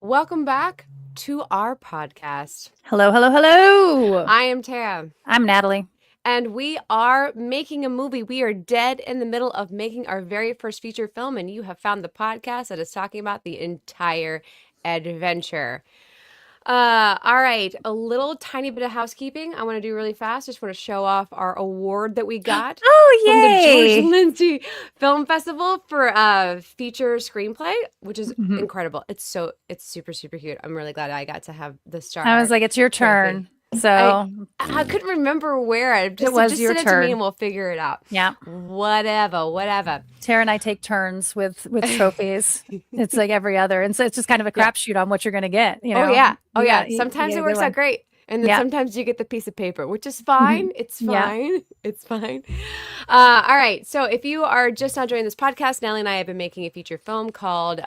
Welcome back to our podcast. Hello, hello, hello. I am Tara. I'm Natalie. And we are making a movie. We are dead in the middle of making our very first feature film, and you have found the podcast that is talking about the entire adventure. All right, a little tiny bit of housekeeping I want to do really fast. Just want to show off our award that we got from the yay. George Lindsay Film Festival for feature screenplay, which is incredible. It's super, super cute. I'm really glad I got to have the star. I was like, it's your turn. So I couldn't remember where. It was your send it turn. to me and we'll figure it out. Yeah. Whatever. Tara and I take turns with trophies. It's like every other. And so it's just kind of a crapshoot on what you're going to get. You know? Oh, yeah. Sometimes it works out great. And then sometimes you get the piece of paper, which is fine. It's fine. Yeah. It's fine. All right. So if you are just now joining this podcast, Natalie and I have been making a feature film called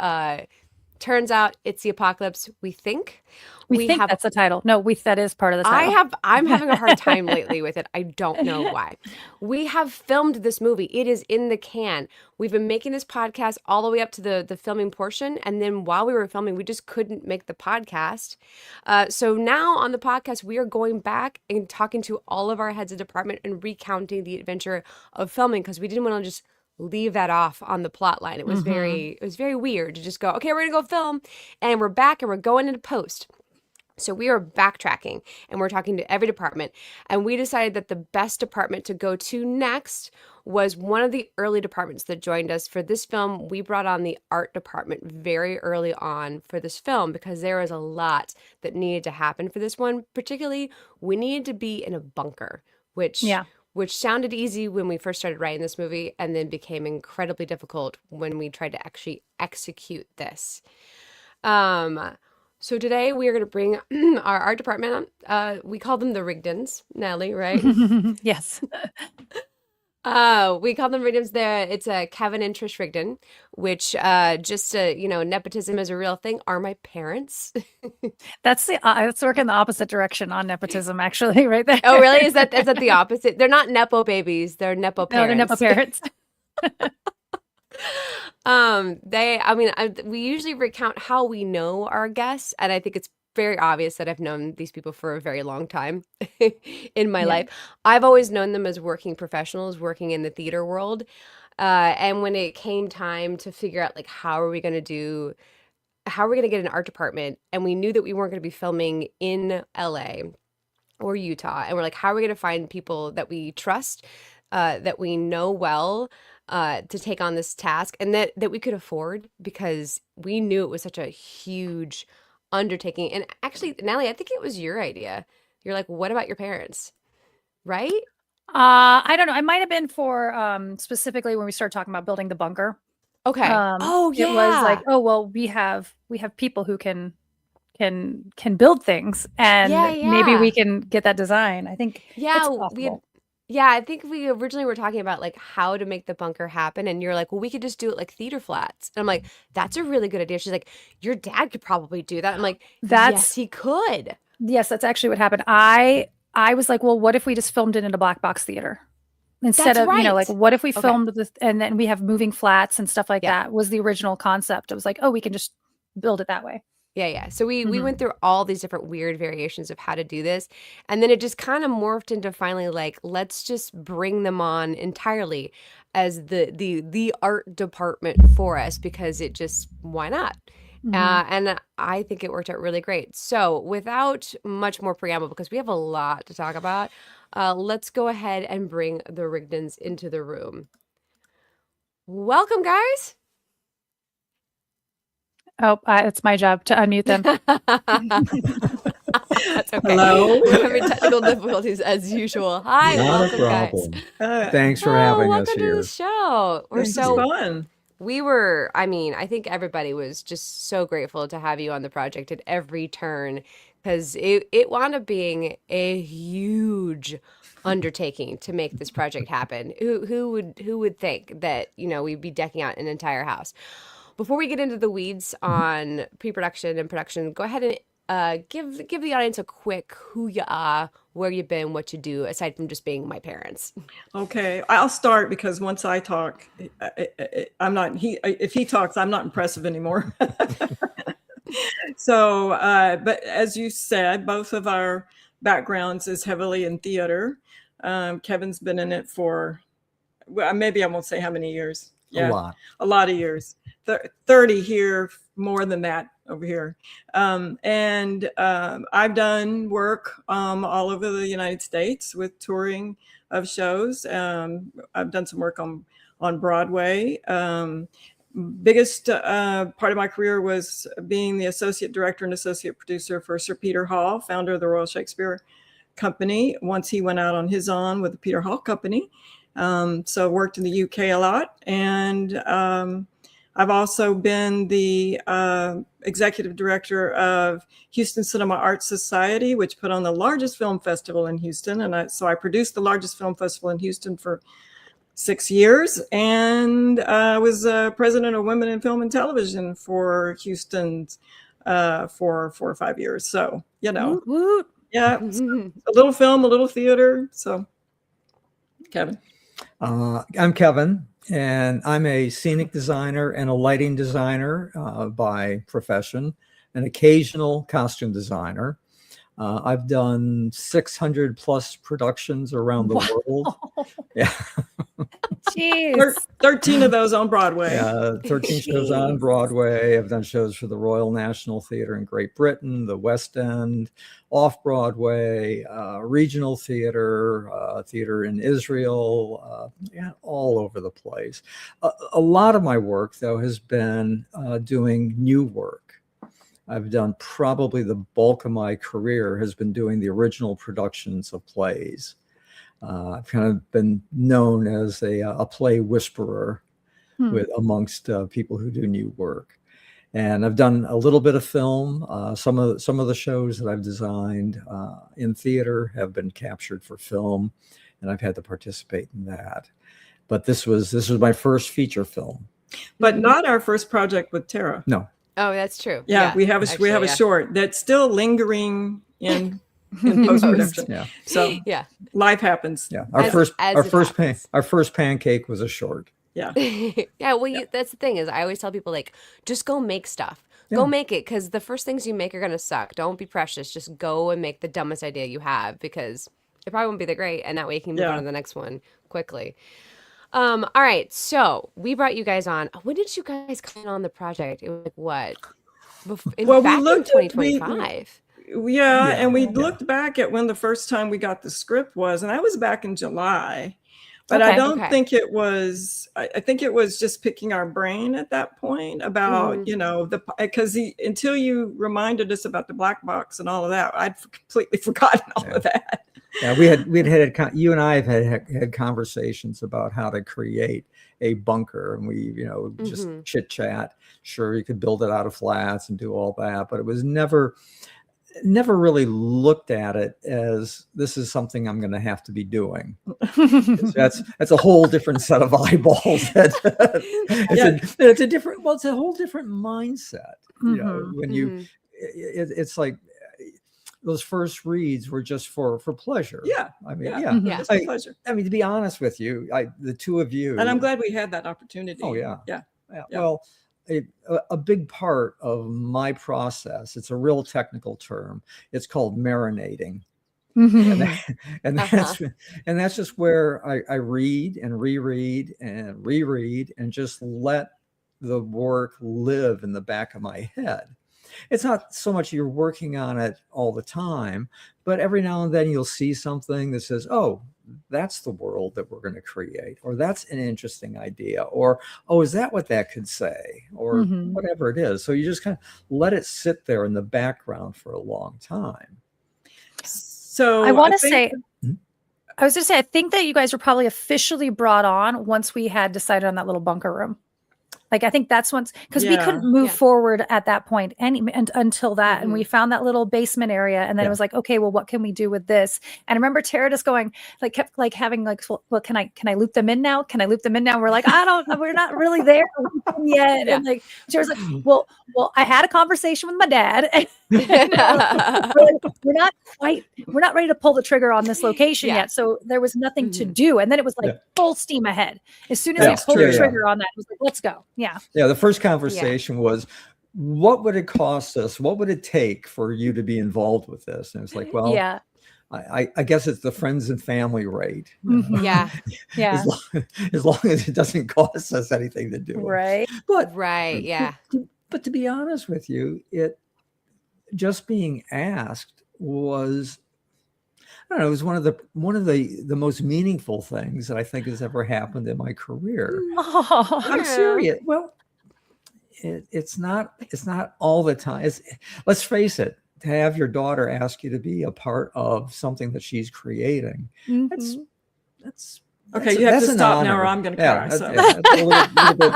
Turns Out It's the Apocalypse We Think. We think that's the title. No, that is part of the title. I'm having a hard time lately with it. I don't know why. We have filmed this movie. It is in the can. We've been making this podcast all the way up to the filming portion. And then while we were filming, we just couldn't make the podcast. So now on the podcast, we are going back and talking to all of our heads of department and recounting the adventure of filming because we didn't want to just leave that off on the plot line. It was very weird to just go, okay, we're gonna go film, and we're back and we're going into post. So we are backtracking and we're talking to every department, and we decided that the best department to go to next was one of the early departments that joined us for this film. We brought on the art department very early on for this film because there was a lot that needed to happen for this one. Particularly, we needed to be in a bunker, which sounded easy when we first started writing this movie and then became incredibly difficult when we tried to actually execute this. So today we are going to bring our art department on. We call them the Rigdons, Natalie, right? Yes. We call them Rigdons. It's Kevin and Trish Rigdon, which nepotism is a real thing, are my parents. That's working the opposite direction on nepotism, actually, right there. Oh, really? Is that the opposite? They're not nepo babies. They're nepo parents. No, they're nepo parents. We usually recount how we know our guests, and I think it's very obvious that I've known these people for a very long time in my life. I've always known them as working professionals, working in the theater world. And when it came time to figure out, like, how are we going to get an art department? And we knew that we weren't going to be filming in LA or Utah. And we're like, how are we going to find people that we trust, that we know well, to take on this task, and that we could afford, because we knew it was such a huge undertaking. And actually, Natalie, I think it was your idea. You're like, what about your parents? Right? I don't know. It might have been for specifically when we started talking about building the bunker. Okay. It was like, oh well, we have people who can build things, and maybe we can get that design. I think it's possible. I think we originally were talking about like how to make the bunker happen, and you're like, well, we could just do it like theater flats. And I'm like, that's a really good idea. She's like, your dad could probably do that. I'm like, yes, he could. Yes, that's actually what happened. I was like, well, what if we just filmed it in a black box theater instead of, like, what if we filmed this, and then we have moving flats and stuff like that was the original concept. It was like, oh, we can just build it that way. Yeah. So we went through all these different weird variations of how to do this. And then it just kind of morphed into finally like, let's just bring them on entirely as the art department for us, because it just, why not? And I think it worked out really great. So without much more preamble, because we have a lot to talk about, let's go ahead and bring the Rigdons into the room. Welcome, guys. Oh, it's my job to unmute them. That's okay. Hello. We're having technical difficulties as usual. Hi, Not welcome, a problem. guys. Thanks for having us Welcome to here. the show. We're This is so fun. I think everybody was just so grateful to have you on the project at every turn, because it wound up being a huge undertaking to make this project happen. Who would think that, we'd be decking out an entire house? Before we get into the weeds on pre-production and production, go ahead and give the audience a quick who you are, where you've been, what you do, aside from just being my parents. Okay, I'll start because once I talk, I'm not. If he talks, I'm not impressive anymore. So, but as you said, both of our backgrounds is heavily in theater. Kevin's been in it for, well, maybe I won't say how many years. Yeah, a lot of years. 30 here, more than that over here. I've done work all over the United States with touring of shows. I've done some work on Broadway. Biggest part of my career was being the associate director and associate producer for Sir Peter Hall, founder of the Royal Shakespeare Company, once he went out on his own with the Peter Hall Company. So worked in the UK a lot. And I've also been the executive director of Houston Cinema Arts Society, which put on the largest film festival in Houston. And so I produced the largest film festival in Houston for 6 years, and I was president of Women in Film and Television for Houston's for 4 or 5 years. So, Woot, woot. Yeah, a little film, a little theater. So, Kevin. I'm Kevin, and I'm a scenic designer and a lighting designer by profession, an occasional costume designer. I've done 600 plus productions around the world. Yeah. Jeez. 13 of those on Broadway. Yeah, 13 shows on Broadway. I've done shows for the Royal National Theatre in Great Britain, the West End, off Broadway, regional theater, theater in Israel, all over the place. A lot of my work, though, has been doing new work. I've done probably the bulk of my career has been doing the original productions of plays. I've kind of been known as a play whisperer amongst people who do new work. And I've done a little bit of film. Some of the shows that I've designed in theater have been captured for film, and I've had to participate in that. But this was my first feature film. But not our first project with Tara. No. Oh, that's true. Yeah, we have a short that's still lingering in post-production. Yeah. So life happens. Yeah. Our first pancake was a short. Yeah. Yeah. Well, that's the thing is I always tell people, like, just go make stuff. Yeah. Go make it, because the first things you make are going to suck. Don't be precious. Just go and make the dumbest idea you have, because it probably won't be that great. And that way you can move on to the next one quickly. All right. So we brought you guys on. When did you guys come on the project? It was like what? We looked in 2025. And we looked back at when the first time we got the script was, and that was back in July. But I don't think it was, I think it was just picking our brain at that point about, because until you reminded us about the black box and all of that, I'd completely forgotten all of that. Yeah, you and I have had conversations about how to create a bunker, and we, just chit chat. Sure, you could build it out of flats and do all that, but it was never really looked at it as this is something I'm going to have to be doing. That's a whole different set of eyeballs. It's a whole different mindset. When it's like those first reads were just for pleasure. Yeah. I mean, pleasure. I mean, to be honest with you, the two of you. And I'm glad we had that opportunity. Oh, yeah. Yeah. Well, a big part of my process, it's a real technical term. It's called marinating. And that's just where I read and reread and reread and just let the work live in the back of my head. It's not so much you're working on it all the time, but every now and then you'll see something that says, oh, that's the world that we're going to create, or that's an interesting idea, or, oh, is that what that could say, or whatever it is. So you just kind of let it sit there in the background for a long time. So I want to think- say, I was going to say, I think that you guys were probably officially brought on once we had decided on that little bunker room. Like, I think that's once, because we couldn't move forward at that point until that. And we found that little basement area. And then it was like, okay, well, what can we do with this? And I remember Tara just going, like, kept like having like, well, can I loop them in now? Can I loop them in now? We're like, I don't know. We're not really there yet. And like, she was like, well, I had a conversation with my dad. And we're not ready to pull the trigger on this location yet. So there was nothing to do. And then it was like full steam ahead. As soon as they pulled the trigger on that, it was like, let's go. Yeah. Yeah. The first conversation was, what would it cost us? What would it take for you to be involved with this? And it's like, well, I guess it's the friends and family rate. Yeah. Yeah. As long as it doesn't cost us anything to do it. Right. But But to be honest with you, it just being asked was, I don't know, it was one of the most meaningful things that I think has ever happened in my career. Oh, I'm serious. Well, it's not all the time. Let's face it, to have your daughter ask you to be a part of something that she's creating, that's okay. You have to stop now, or I'm going to cry. So. That's a little bit,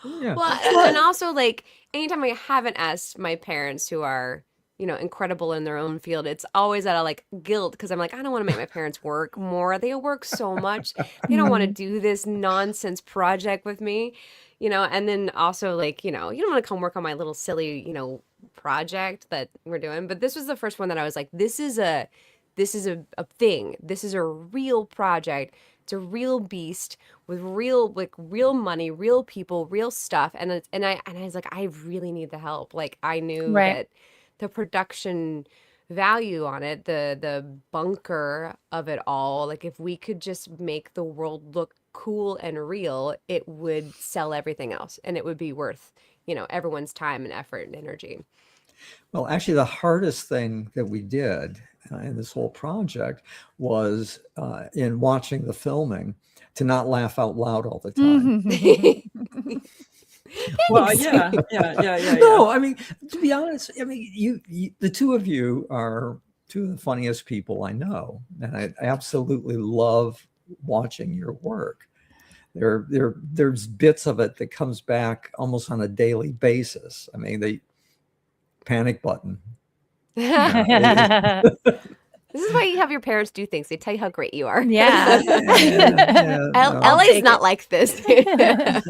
well, and also, like, anytime I haven't asked my parents, who are, you know, incredible in their own field, it's always out of like guilt, because I'm like, I don't want to make my parents work more. They work so much. They don't want to do this nonsense project with me, you know. And then also, like, you know, you don't want to come work on my little silly, you know, project that we're doing. But this was the first one that I was like, this is a thing. This is a real project. It's a real beast with real money, real people, real stuff. And I was like, I really need the help. Like, I knew that the production value on it, the bunker of it all, like, if we could just make the world look cool and real, it would sell everything else, and it would be worth, you know, everyone's time and effort and energy. Well, actually, the hardest thing that we did in this whole project was in watching the filming to not laugh out loud all the time. Well, yeah. No, I mean, to be honest, I mean, you the two of you are two of the funniest people I know, and I absolutely love watching your work. There's bits of it that comes back almost on a daily basis. I mean, the panic button. This is why you have your parents do things. They tell you how great you are. Yeah. LA's not like this.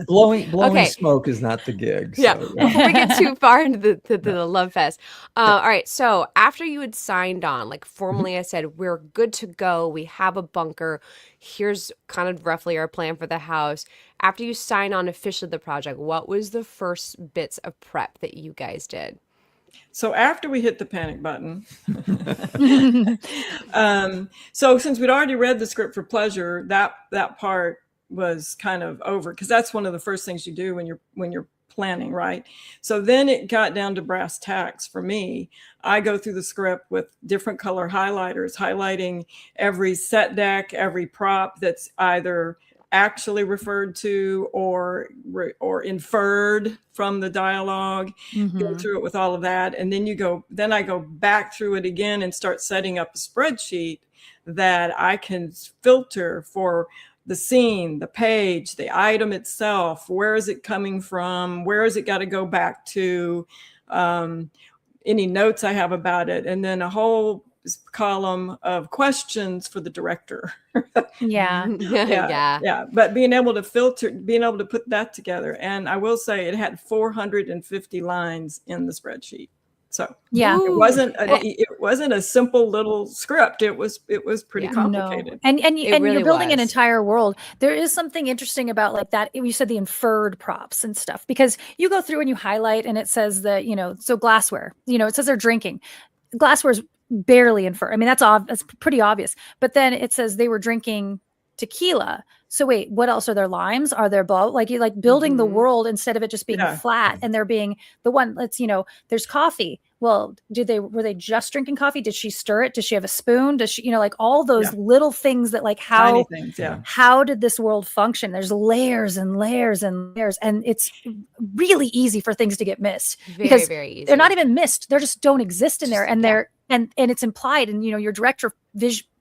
blowing smoke is not the gig. So, Before we get too far into the love fest. All right. So after you had signed on, like, formally, I said, we're good to go. We have a bunker. Here's kind of roughly our plan for the house. After you sign on officially the project, what was the first bits of prep that you guys did? So after we hit the panic button, so since we'd already read the script for pleasure, that part was kind of over, because that's one of the first things you do when you're planning, right? So then it got down to brass tacks for me. I go through the script with different color highlighters, highlighting every set deck, every prop that's either actually referred to or inferred from the dialogue. Go through it with all of that, and then I go back through it again and start setting up a spreadsheet that I can filter for the scene, the page, the item itself. Where is it coming from? Where has it got to go back to? Any notes I have about it, and then a whole column of questions for the director. Yeah. But being able to put that together, and I will say it had 450 lines in the spreadsheet. So it wasn't a simple little script. It was pretty complicated. No. And really you're building an was. entire world. There is something interesting about, like, that. You said the inferred props and stuff, because you go through and you highlight, and it says that, you know, so glassware, you know, it says they're drinking. Glassware is barely infer. I mean, that's pretty obvious. But then it says they were drinking tequila. So wait, what else are there? Limes? Are there like, you like building the world instead of it just being flat, and there being the one that's, you know, there's coffee. Well, were they just drinking coffee? Did she stir it? Does she have a spoon? Does she, you know, like all those little things that, like, how did this world function? There's layers and layers and layers, and it's really easy for things to get missed, very easy. They're not even missed. They just don't exist in there. And and it's implied, and your director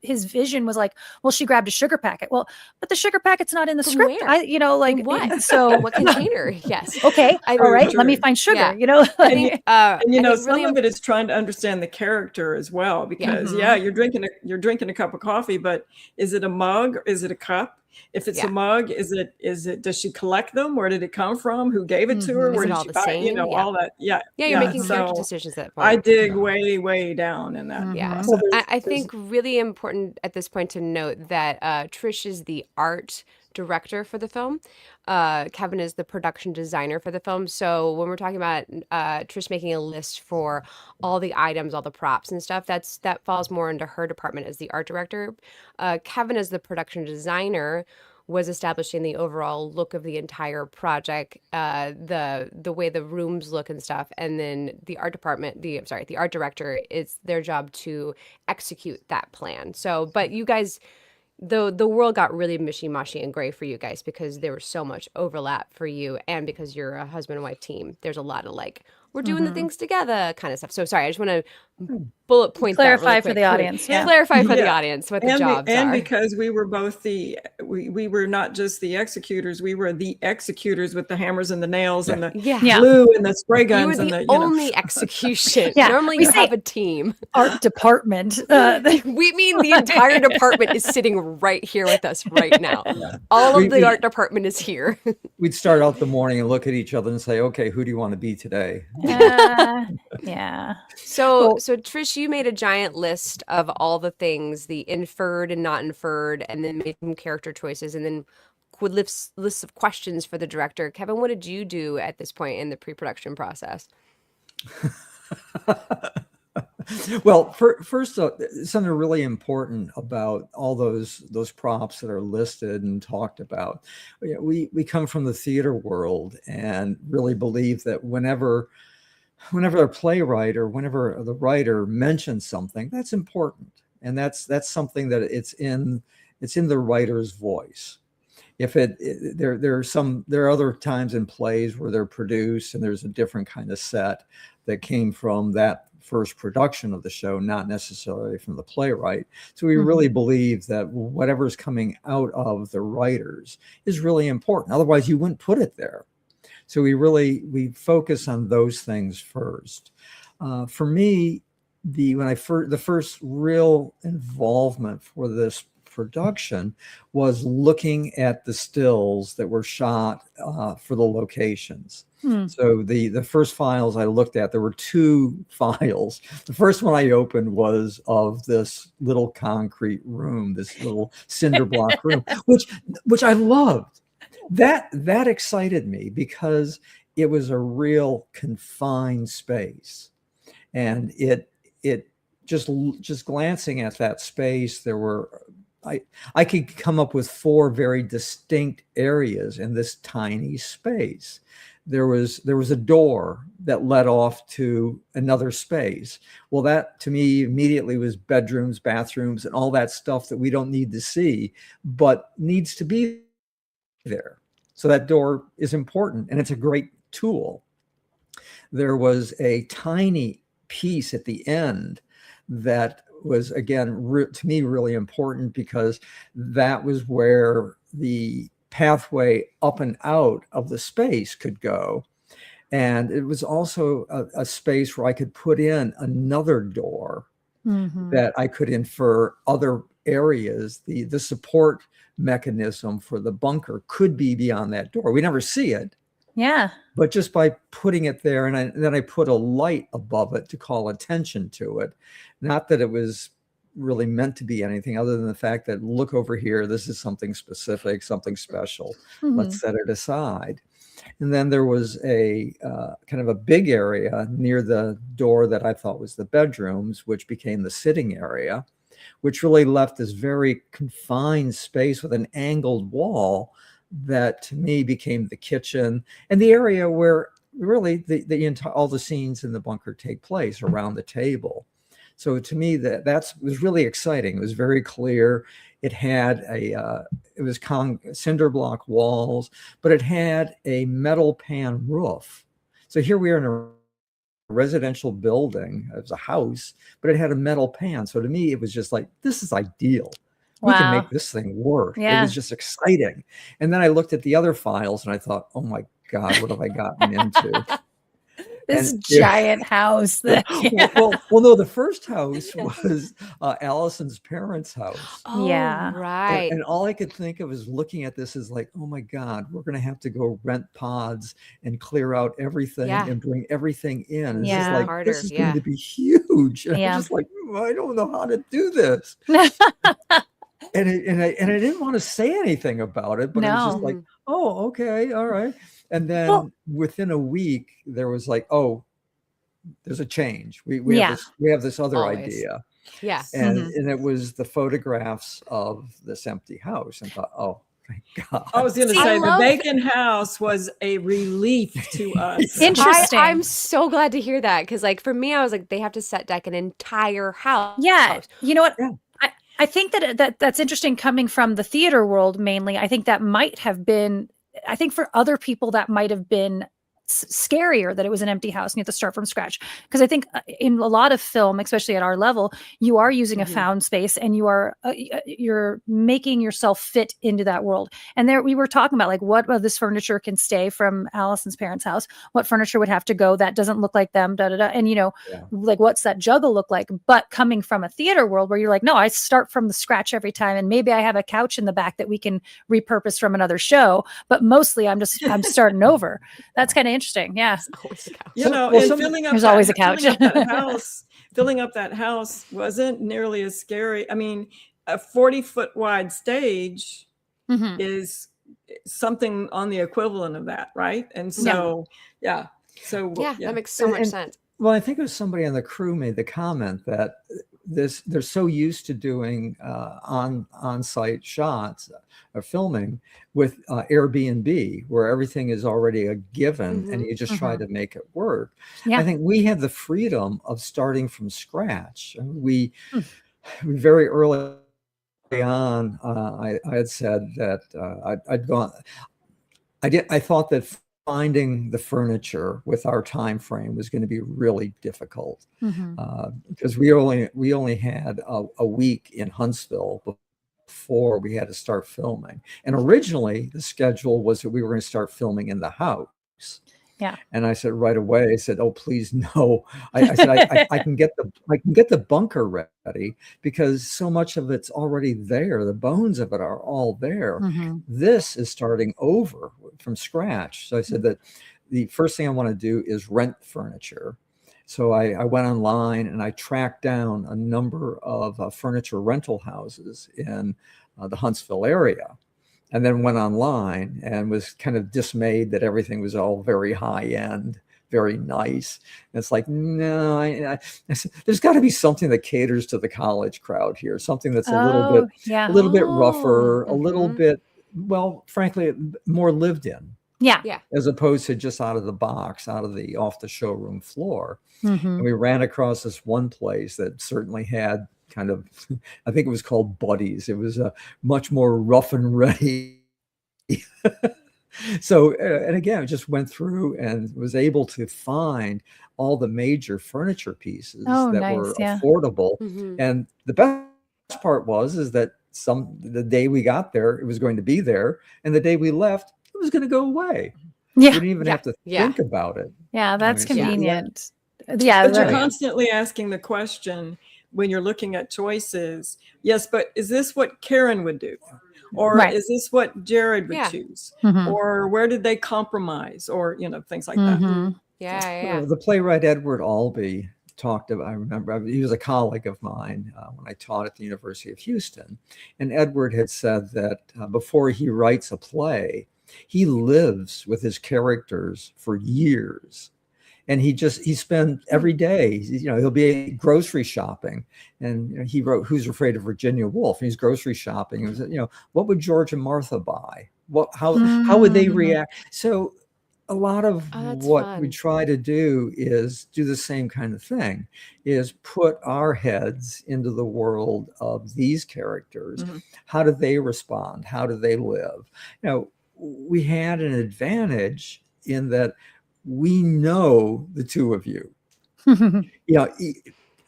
his vision was like, well, she grabbed a sugar packet. Well, but the sugar packet's not in the From script. where? Like what? so In what container? Yes. okay, all right, let me true. find sugar. Yeah. I think, and really some of it is trying to understand the character as well, because you're drinking a cup of coffee, but is it a mug? Is it a cup? If it's a mug, is it, does she collect them? Where did it come from? Who gave it to her? Where Is it did all she the buy? same? All that. Yeah. You're making character So decisions at that point. I dig way, way down in that. Yeah. process. So I think really important at this point to note that Trish is the art director for the film. Kevin is the production designer for the film. So when we're talking about Trish making a list for all the items, all the props and stuff, that falls more into her department as the art director. Kevin, as the production designer, was establishing the overall look of the entire project, the way the rooms look and stuff, and then the art department, the art director, it's their job to execute that plan. So, but you guys, the world got really mishy-mashy and gray for you guys because there was so much overlap for you, and because you're a husband and wife team, there's a lot of like, we're doing the things together kind of stuff. So sorry, I just want to bullet point clarify that really for quick. the audience. Clarify for the audience what the jobs are. And because we were both we were not just the executors, we were the executors with the hammers and the nails and the glue and the spray guns. You were and the only execution. Normally you have a team. Art department. We mean the entire department is sitting right here with us right now. All of the art department is here. We'd start out the morning and look at each other and say, okay, who do you want to be today? Yeah. So Trish, you made a giant list of all the things, the inferred and not inferred, and then made some character choices, and then would lists of questions for the director. Kevin, what did you do at this point in the pre-production process? Well, first, something really important about all those props that are listed and talked about. We come from the theater world and really believe that whenever a playwright or whenever the writer mentions something, that's important, and that's something that it's in the writer's voice. If there are other times in plays where they're produced and there's a different kind of set that came from that first production of the show, not necessarily from the playwright. So we really believe that whatever's coming out of the writers is really important. Otherwise, you wouldn't put it there. So we focus on those things first. For me, the first real involvement for this production was looking at the stills that were shot for the locations. So the first files I looked at, there were two files. The first one I opened was of this little concrete room, this little cinder block room, which I loved. That excited me because it was a real confined space, and it just glancing at that space, there were I could come up with 4 very distinct areas in this tiny space. There was a door that led off to another space. Well, that to me immediately was bedrooms, bathrooms, and all that stuff that we don't need to see, but needs to be there. So that door is important, and it's a great tool. There was a tiny piece at the end that was, again, to me really important, because that was where the pathway up and out of the space could go. And it was also a space where I could put in another door that I could infer other areas. The support mechanism for the bunker could be beyond that door. We never see it. Yeah. But just by putting it there, and then I put a light above it to call attention to it. Not that it was really meant to be anything other than the fact that, look over here, this is something specific, something special. Let's set it aside. And then there was a kind of a big area near the door that I thought was the bedrooms, which became the sitting area, which really left this very confined space with an angled wall that to me became the kitchen and the area where really all the scenes in the bunker take place, around the table. So to me, that was really exciting. It was very clear. It had it was cinder block walls, but it had a metal pan roof. So here we are in a residential building. It was a house, but it had a metal pan. So to me, it was just like, this is ideal. We can make this thing work. It was just exciting. And then I looked at the other files and I thought, oh my God, what have I gotten into? This giant house. Well, no, the first house was Allison's parents' house. Oh, Yeah. right. And all I could think of is looking at this is like, oh my God, we're going to have to go rent pods and clear out everything and bring everything in. And Yeah. it's like, Harder, this is going to be huge. And Yeah. I'm just like, I don't know how to do this. And I didn't want to say anything about it, but it was just like, oh, okay, all right. And then within a week, there was like, oh, there's a change. We have this other idea. Yeah. And it was the photographs of this empty house. And thought, oh, thank God. I was going to say the vacant house was a relief to us. Interesting. I'm so glad to hear that, because like for me, I was like, they have to set deck an entire house. Yeah. You know what? Yeah. I think that's interesting coming from the theater world mainly. I think that might have been, I think for other people that might have been scarier, that it was an empty house and you have to start from scratch. Because I think in a lot of film, especially at our level, you are using a found space and you are you're making yourself fit into that world. And there we were talking about like what of this furniture can stay from Allison's parents' house, what furniture would have to go that doesn't look like them, and you know, like what's that juggle look like? But coming from a theater world where you're like, no, I start from the scratch every time, and maybe I have a couch in the back that we can repurpose from another show, but mostly I'm starting over. That's kind of interesting. Yeah. You know, and filling up there's always a couch. Filling up that house wasn't nearly as scary. I mean, a 40-foot wide stage is something on the equivalent of that, right? And so, that makes so much sense. Well, I think it was somebody on the crew made the comment that they're so used to doing on-site shots or filming with Airbnb, where everything is already a given and you just try to make it work. I think we had the freedom of starting from scratch. We very early on, I had said that I thought that finding the furniture with our time frame was going to be really difficult because we only had a week in Huntsville before we had to start filming. And originally the schedule was that we were going to start filming in the house. Yeah. And I said right away, I said, oh, please no. I said, I can get the bunker ready because so much of it's already there. The bones of it are all there. This is starting over from scratch. So I said that the first thing I want to do is rent furniture. So I went online and I tracked down a number of furniture rental houses in the Huntsville area. And then went online and was kind of dismayed that everything was all very high end, very nice. And it's like, no, I said, there's got to be something that caters to the college crowd here, something that's a little bit rougher, a little bit, well, frankly, more lived in. Yeah. As opposed to just out of the box, off the showroom floor. And we ran across this one place that certainly had kind of, I think it was called Buddies. It was a much more rough and ready. So, and again, I just went through and was able to find all the major furniture pieces that were affordable. And the best part is that the day we got there, it was going to be there. And the day we left, it was going to go away. Yeah. We didn't even have to think about it. Yeah, that's convenient. But you're constantly asking the question when you're looking at choices, yes, but is this what Karen would do? Or is this what Jared would choose? Or where did they compromise? Or, things like that. The playwright Edward Albee talked about, I remember, he was a colleague of mine when I taught at the University of Houston. And Edward had said that before he writes a play, he lives with his characters for years. And he spent every day, he'll be grocery shopping. And he wrote Who's Afraid of Virginia Woolf? And he's grocery shopping. It was, what would George and Martha buy? How would they react? So a lot of what we try to do is do the same kind of thing, is put our heads into the world of these characters. How do they respond? How do they live? We had an advantage in that we know the two of you.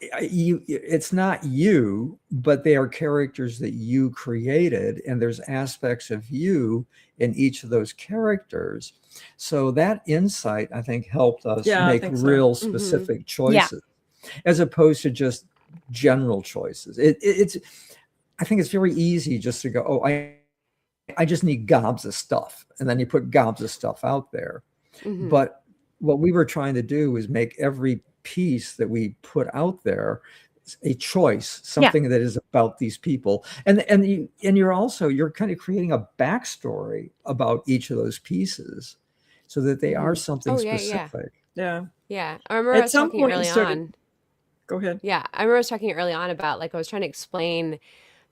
It's not you, but they are characters that you created, and there's aspects of you in each of those characters. So that insight, I think, helped us make real specific choices, as opposed to just general choices. I think it's very easy just to go, oh, I just need gobs of stuff, and then you put gobs of stuff out there. But what we were trying to do is make every piece that we put out there a choice, something that is about these people, and you're kind of creating a backstory about each of those pieces, so that they are something specific. Yeah. I remember At us some talking point early on. Go ahead. Yeah, I remember us talking early on about, like, I was trying to explain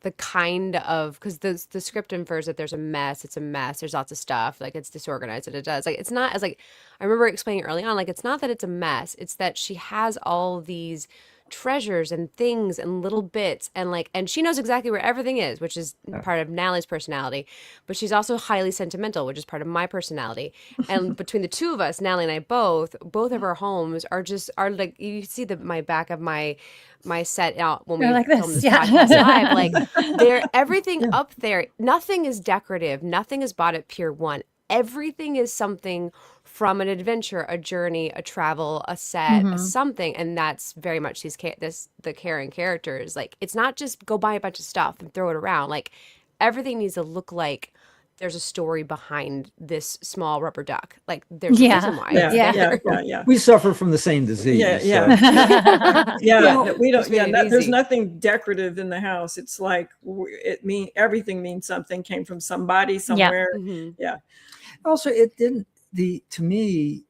the kind of, because the script infers that there's a mess. It's a mess. There's lots of stuff. Like, it's disorganized, and it does. Like, it's not as, like, I remember explaining early on, like, it's not that it's a mess. It's that she has all these treasures and things and little bits, and, like, and she knows exactly where everything is, which is part of Natalie's personality. But she's also highly sentimental, which is part of my personality. And between the two of us, Natalie and I both of our homes are like, you see my back of my set out when we like film this, this podcast live. Like, everything up there, nothing is decorative, nothing is bought at Pier 1. Everything is something from an adventure, a journey, a travel, a set, a something, and that's very much the Karen characters. Like, it's not just go buy a bunch of stuff and throw it around. Like, everything needs to look like there's a story behind this small rubber duck. Like, there's a reason why. Yeah. We suffer from the same disease. We don't. There's nothing decorative in the house. It's like everything means something, came from somebody somewhere. Also, it didn't. To me,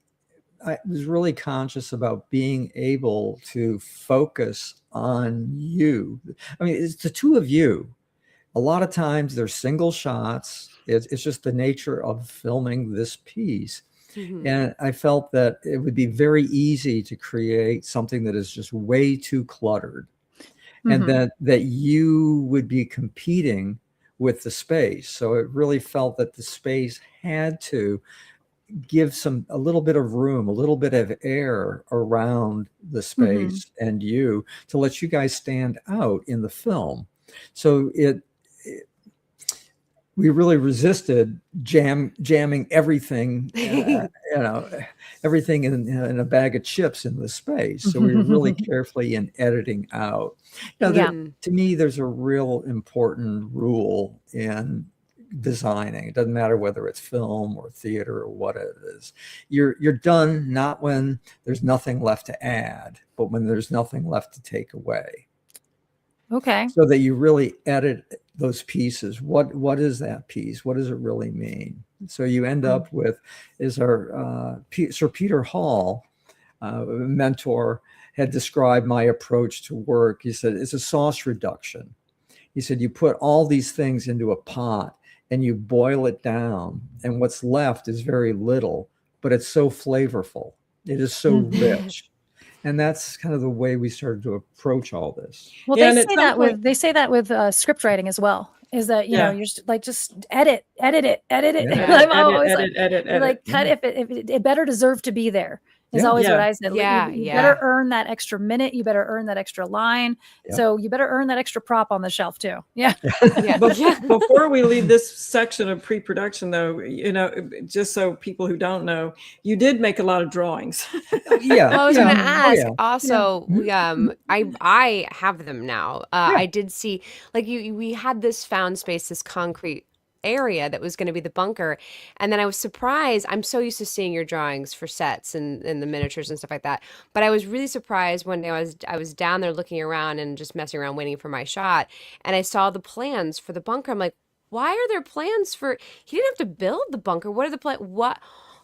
I was really conscious about being able to focus on you. I mean, it's the two of you. A lot of times they're single shots. It's just the nature of filming this piece. And I felt that it would be very easy to create something that is just way too cluttered, and that you would be competing with the space. So it really felt that the space had to give a little bit of room, a little bit of air around the space and you, to let you guys stand out in the film. So we really resisted jamming everything, everything in a bag of chips in the space. So we were really carefully in editing out. To me, there's a real important rule in designing. It doesn't matter whether it's film or theater or what it is. You're done not when there's nothing left to add, but when there's nothing left to take away. Okay. So that you really edit those pieces. What is that piece? What does it really mean? So you end up with, Sir Peter Hall, a mentor, had described my approach to work. He said, it's a sauce reduction. He said, you put all these things into a pot and you boil it down, and what's left is very little, but it's so flavorful. It is so rich. And that's kind of the way we started to approach all this. Well, they say that with script writing as well. Is that you're just like, just edit it. Edit. Cut if it better deserve to be there. Is always what I said. You better earn that extra minute. You better earn that extra line. So you better earn that extra prop on the shelf too. Before we leave this section of pre-production, though, just so people who don't know, you did make a lot of drawings. Well, I was going to ask. Also, I have them now. I did see, like, we had this found space, this concrete area that was going to be the bunker, and then I was surprised. I'm so used to seeing your drawings for sets and the miniatures and stuff like that, but I was really surprised one day I was down there looking around and just messing around waiting for my shot, and I saw the plans for the bunker. I'm like, why are there plans for, he didn't have to build the bunker. What are the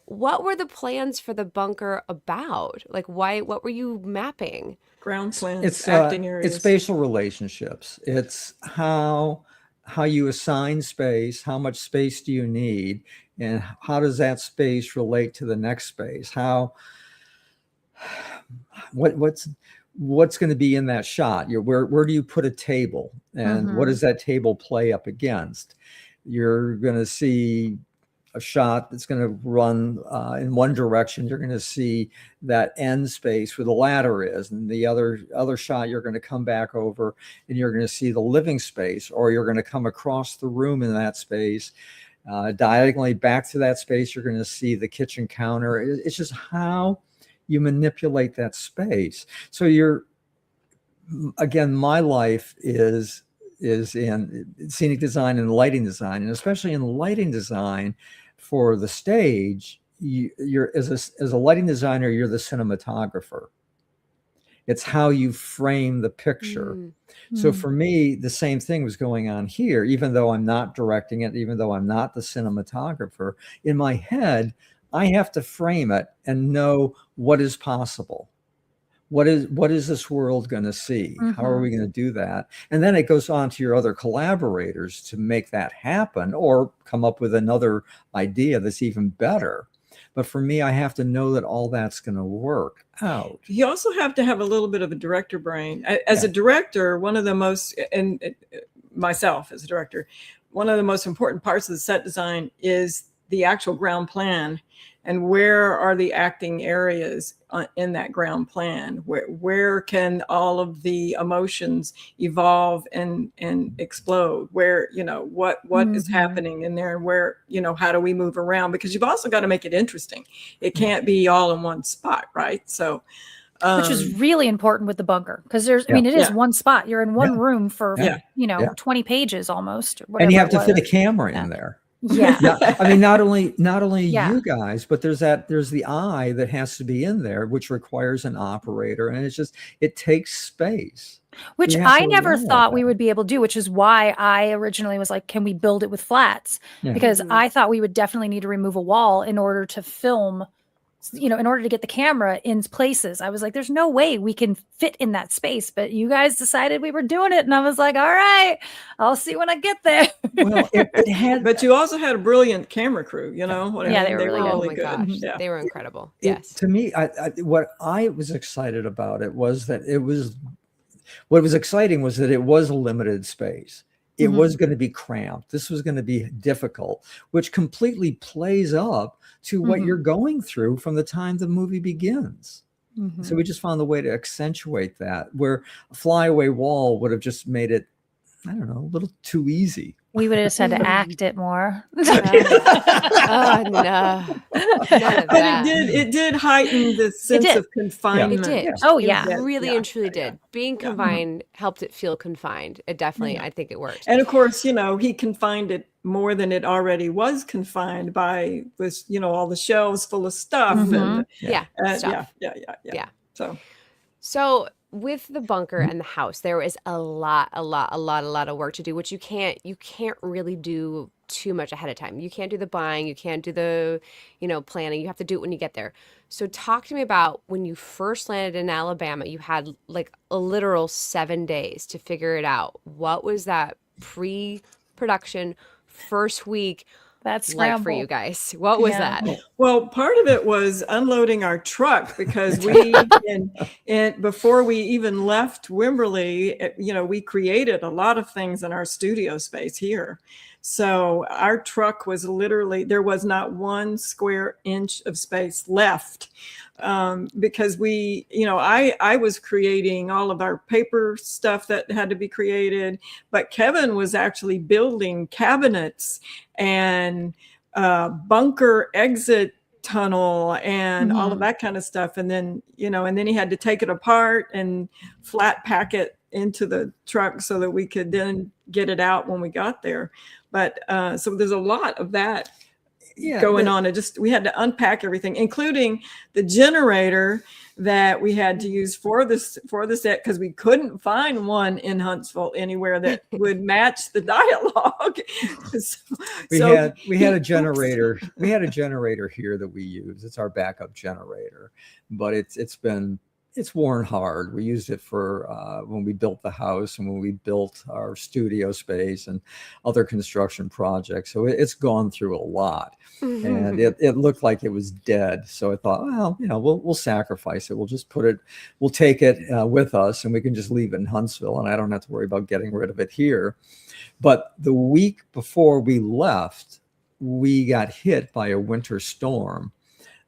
what were the plans for the bunker about? Like, what were you mapping? Ground plans, acting areas. It's spatial relationships. It's how you assign space, how much space do you need, and how does that space relate to the next space? What's going to be in that shot? Where do you put a table, and what does that table play up against? You're going to see a shot that's going to run in one direction. You're going to see that end space where the ladder is, and the other shot you're going to come back over and you're going to see the living space, or you're going to come across the room in that space. Diagonally back to that space, you're going to see the kitchen counter. It's just how you manipulate that space. So again, my life is in scenic design and lighting design, and especially in lighting design for the stage. You're as a lighting designer, you're the cinematographer. It's how you frame the picture. So for me, the same thing was going on here. Even though I'm not directing it, even though I'm not the cinematographer, in my head, I have to frame it and know what is possible. What is this world going to see? How are we going to do that? And then it goes on to your other collaborators to make that happen, or come up with another idea that's even better. But for me, I have to know that all that's going to work out. You also have to have a little bit of a director brain. As a director, one of the most, and myself as a director, one of the most important parts of the set design is the actual ground plan. And where are the acting areas in that ground plan? Where can all of the emotions evolve and explode? Where, what is happening in there, and where, how do we move around? Because you've also got to make it interesting. It can't be all in one spot, right? So, which is really important with the bunker, because it is one spot. You're in one room for 20 pages almost, and you have to fit a camera in there. Yeah. I mean, not only you guys, but there's the eye that has to be in there, which requires an operator, and it takes space. Which I never thought we would be able to do, which is why I originally was like, can we build it with flats? Because I thought we would definitely need to remove a wall in order to film, in order to get the camera in places. I was like, there's no way we can fit in that space, but you guys decided we were doing it. And I was like, all right, I'll see when I get there. Well, it had, but you also had a brilliant camera crew, they were really good. Oh my gosh. Yeah. They were incredible. To me, what I was excited about it was that what was exciting was that it was a limited space. It was going to be cramped. This was going to be difficult, which completely plays up to what you're going through from the time the movie begins. So we just found a way to accentuate that, where a flyaway wall would have just made it, I don't know, a little too easy. We would have just had to act it more. Oh, no. None of that. But it did heighten the sense of confinement. It did. Oh, yeah. It really and truly did. Being confined helped it feel confined. It definitely, I think it worked. And of course, he confined it more than it already was confined by, with, all the shelves full of stuff. And, stuff. Yeah. So with the bunker and the house, there is a lot of work to do, which you can't really do too much ahead of time. You can't do the buying, you can't do the, planning. You have to do it when you get there. So talk to me about when you first landed in Alabama. You had like a literal 7 days to figure it out. What was that pre-production first week like for you guys? What was that? Well, part of it was unloading our truck, because we, and before we even left Wimberley, we created a lot of things in our studio space here. So our truck was literally, there was not 1 square inch of space left. Because we, I was creating all of our paper stuff that had to be created, but Kevin was actually building cabinets and bunker exit tunnel and all of that kind of stuff. And then, and then he had to take it apart and flat pack it into the truck so that we could then get it out when we got there. But so there's a lot of that going on. We had to unpack everything, including the generator that we had to use for the set, because we couldn't find one in Huntsville anywhere that would match the dialogue. We had a generator. We had a generator here that we use. It's our backup generator, but it's worn hard. We used it for when we built the house and when we built our studio space and other construction projects. So it's gone through a lot, and it looked like it was dead. So I thought, well, we'll sacrifice it. We'll take it with us, and we can just leave it in Huntsville, and I don't have to worry about getting rid of it here. But the week before we left, we got hit by a winter storm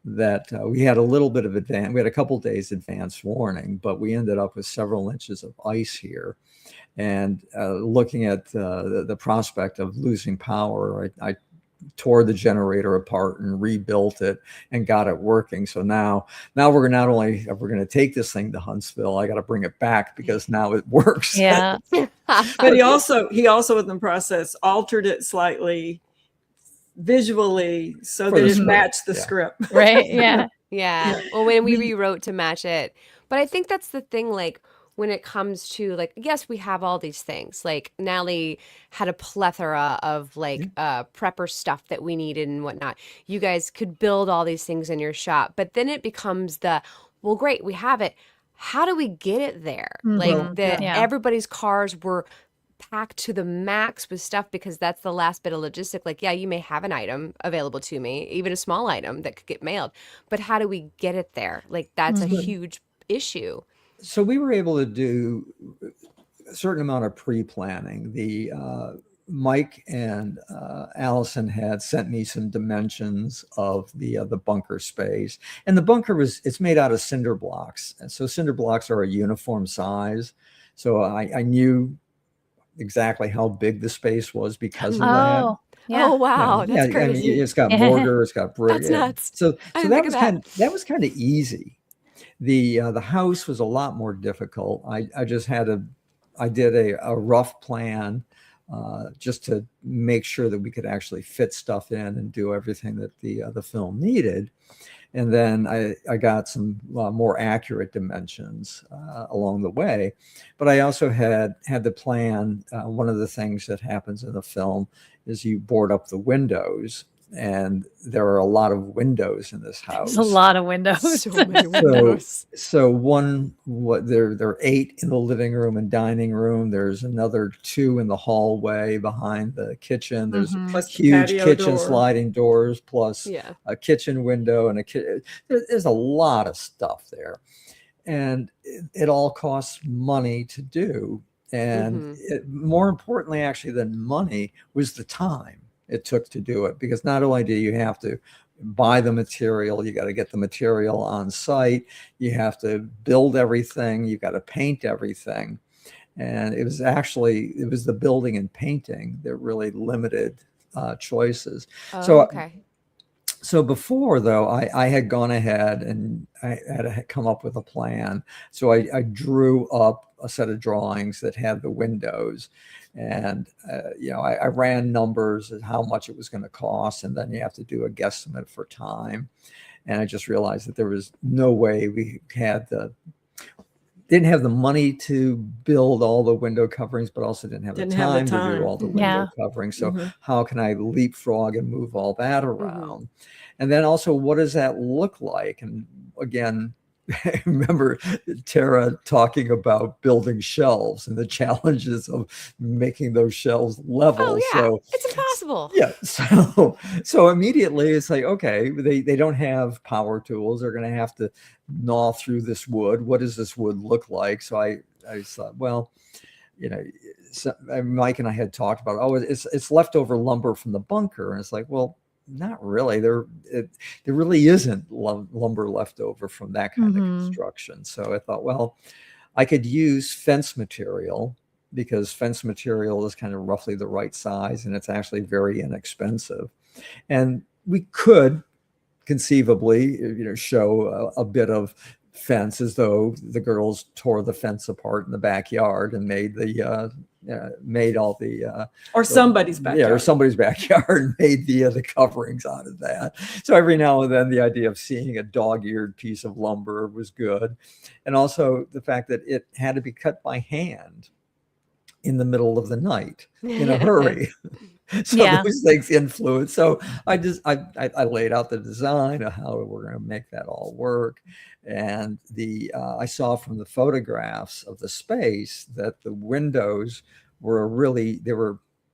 that we had a little bit of advance. We had a couple days advance warning, but we ended up with several inches of ice here. And looking at the prospect of losing power, I tore the generator apart and rebuilt it and got it working. So now we're not only if we're going to take this thing to Huntsville, I got to bring it back because now it works. Yeah. But he also in the process altered it slightly visually so that it matched the script. Right. Yeah. Yeah. Well, when we rewrote to match it. But I think that's the thing, like, when it comes to, like, yes, we have all these things. Like, Natalie had a plethora of, like, prepper stuff that we needed and whatnot. You guys could build all these things in your shop. But then it becomes well, great, we have it. How do we get it there? Like, everybody's cars were packed to the max with stuff because that's the last bit of logistic. Like, yeah, you may have an item available to me, even a small item that could get mailed, but how do we get it there? Like, that's a huge issue. So we were able to do a certain amount of pre-planning. The Mike and Allison had sent me some dimensions of the bunker space, and the bunker it's made out of cinder blocks, and so cinder blocks are a uniform size. So I knew exactly how big the space was because of that. Yeah. Oh wow, that's crazy. I mean, it's got mortar, it's got brick. That's nuts. So that was kind of easy. The house was a lot more difficult. I just I did a rough plan just to make sure that we could actually fit stuff in and do everything that the film needed. And then I got some more accurate dimensions along the way. But I also had the plan. One of the things that happens in the film is you board up the windows. And there are a lot of windows in this house. There's a lot of windows. So many windows. So there are 8 in the living room and dining room. There's another 2 in the hallway behind the kitchen. There's huge kitchen sliding doors, plus a kitchen window and there's a lot of stuff there. And it all costs money to do. And more importantly, actually, than money was the time it took to do it, because not only do you have to buy the material, you got to get the material on site, you have to build everything, you got to paint everything. And it was the building and painting that really limited choices. So before, though, I had gone ahead and I had come up with a plan. So I drew up a set of drawings that had the windows. And, I ran numbers at how much it was going to cost. And then you have to do a guesstimate for time. And I just realized that there was no way we didn't have the money to build all the window coverings, but also didn't have the time to do all the window coverings. So how can I leapfrog and move all that around? And then also, what does that look like? And again, I remember Tara talking about building shelves and the challenges of making those shelves level. Oh, yeah. So it's impossible. Yeah. So immediately it's like, okay, they don't have power tools. They're going to have to gnaw through this wood. What does this wood look like? So I thought, well, Mike and I had talked about, it's leftover lumber from the bunker. And it's like, well, not really. There really isn't lumber left over from that kind of construction. So I thought, well, I could use fence material, because fence material is kind of roughly the right size and it's actually very inexpensive. And we could conceivably, show a bit of fence, as though the girls tore the fence apart in the backyard and made all the or somebody's backyard. or somebody's backyard and made the coverings out of that. So every now and then the idea of seeing a dog-eared piece of lumber was good. And also the fact that it had to be cut by hand in the middle of the night in a hurry. So those things influence. So I laid out the design of how we're going to make that all work. And I saw from the photographs of the space that the windows were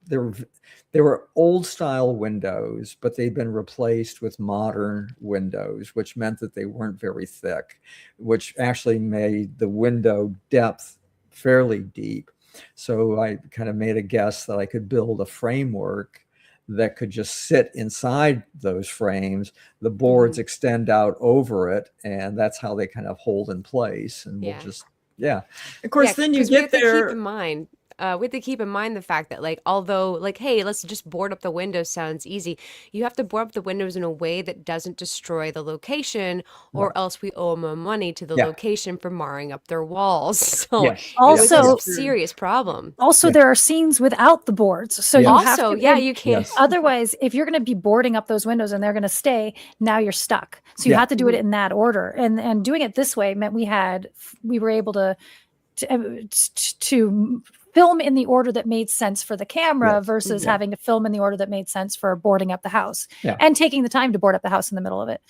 they were old style windows, but they'd been replaced with modern windows, which meant that they weren't very thick, which actually made the window depth fairly deep. So I kind of made a guess that I could build a framework that could just sit inside those frames. The boards extend out over it, and that's how they kind of hold in place. And we'll just, Of course, then you get there. Keep in mind, we have to keep in mind the fact that, like, although, like, hey, let's just board up the windows sounds easy, you have to board up the windows in a way that doesn't destroy the location, or else we owe them money to the location for marring up their walls. So it was a serious problem. Also, there are scenes without the boards, so you have to. You can't. Otherwise, if you're going to be boarding up those windows and they're going to stay, now you're stuck. So you have to do it in that order, and doing it this way meant we were able to film in the order that made sense for the camera versus having to film in the order that made sense for boarding up the house and taking the time to board up the house in the middle of it.